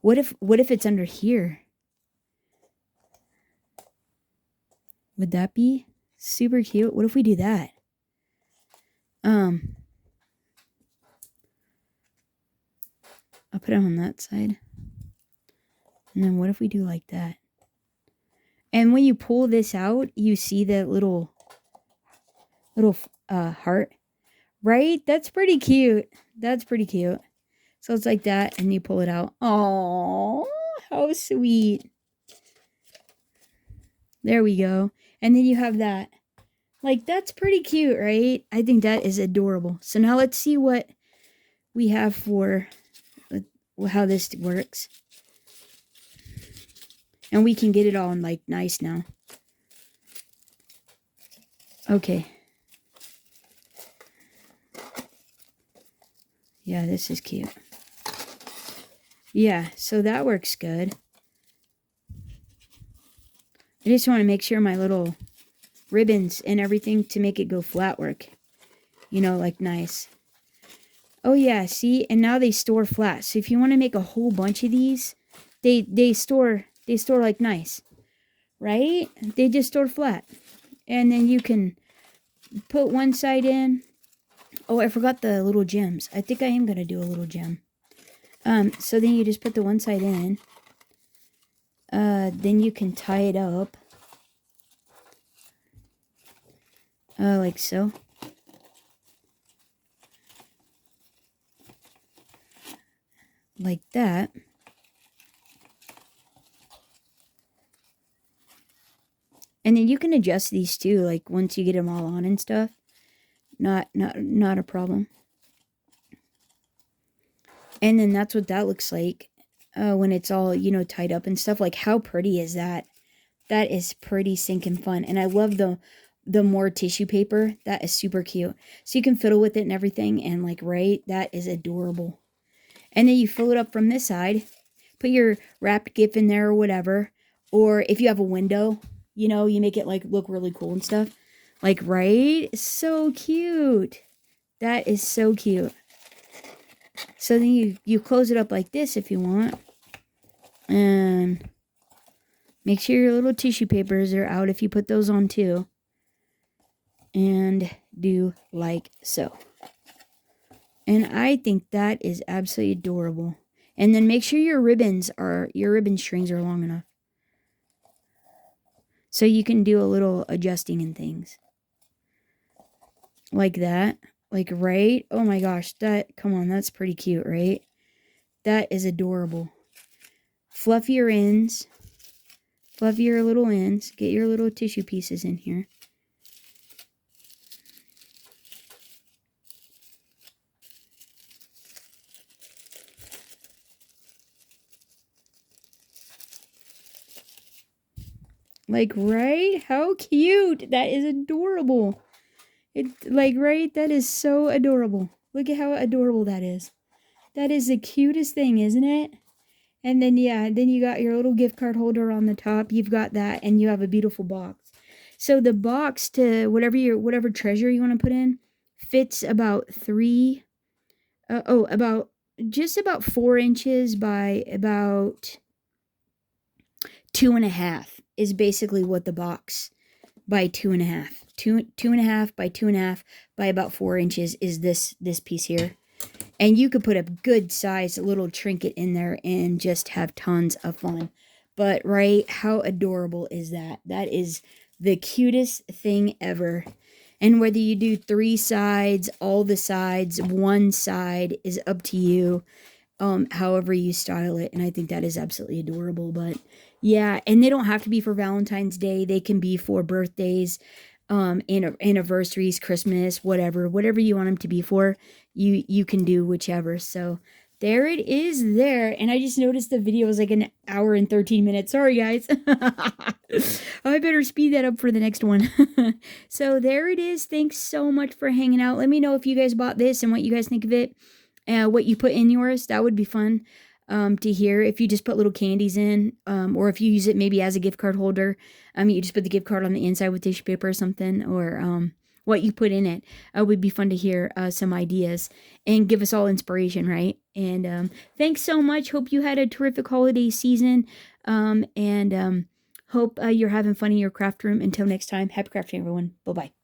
What if it's under here? Would that be super cute? What if we do that? I'll put it on that side. And then what if we do like that? And when you pull this out, you see that little heart. Right? That's pretty cute. That's pretty cute. So it's like that, and you pull it out. Oh, how sweet. There we go. And then you have that. Like, that's pretty cute, right? I think that is adorable. So now let's see what we have for how this works. And we can get it all like nice now. Okay. Yeah, this is cute. Yeah, so that works good. I just want to make sure my little ribbons and everything to make it go flat work. You know, like nice. Oh yeah, see? And now they store flat. So if you want to make a whole bunch of these, they store like nice. Right? They just store flat. And then you can put one side in. Oh, I forgot the little gems. I think I am going to do a little gem. So then you just put the one side in. Then you can tie it up. Like so. Like that. And then you can adjust these too, like once you get them all on and stuff. Not a problem. And then that's what that looks like when it's all, you know, tied up and stuff. Like, how pretty is that? That is pretty sinking fun. And I love the more tissue paper. That is super cute. So you can fiddle with it and everything. And like, right, that is adorable. And then you fill it up from this side. Put your wrapped GIF in there or whatever. Or if you have a window, you know, you make it like look really cool and stuff. Like, right? So cute. That is so cute. So then you close it up like this if you want. And make sure your little tissue papers are out if you put those on too. And do like so. And I think that is absolutely adorable. And then make sure your ribbon strings are long enough. So you can do a little adjusting and things. Like that. Like, right? Oh my gosh, come on, that's pretty cute, right? That is adorable. Fluff your ends. Fluff your little ends. Get your little tissue pieces in here. Like, right? How cute. That is adorable. Like, right? That is so adorable. Look at how adorable that is. That is the cutest thing, isn't it? And then, yeah, then you got your little gift card holder on the top. You've got that, and you have a beautiful box. So the box to whatever treasure you want to put in fits about just about 4 inches by about 2.5 is basically what the box by 2.5. 2.5 by 2.5 by about 4 inches is this piece here. And you could put a good size little trinket in there and just have tons of fun. But, right, how adorable is that? That is the cutest thing ever. And whether you do 3 sides, all the sides, 1 side is up to you. However you style it. And I think that is absolutely adorable. But, yeah, and they don't have to be for Valentine's Day. They can be for birthdays, anniversaries, Christmas, whatever you want them to be for. You can do whichever. So there it is there. And I just noticed the video was like an hour and 13 minutes. Sorry, guys. I better speed that up for the next one. So there it is. Thanks so much for hanging out. Let me know if you guys bought this and what you guys think of it. What you put in yours. That would be fun to hear. If you just put little candies in, or if you use it maybe as a gift card holder. You just put the gift card on the inside with tissue paper or something, or what you put in it. Would be fun to hear some ideas and give us all inspiration, right? And thanks so much. Hope you had a terrific holiday season, and hope you're having fun in your craft room. Until next time, happy crafting, everyone. Bye-bye.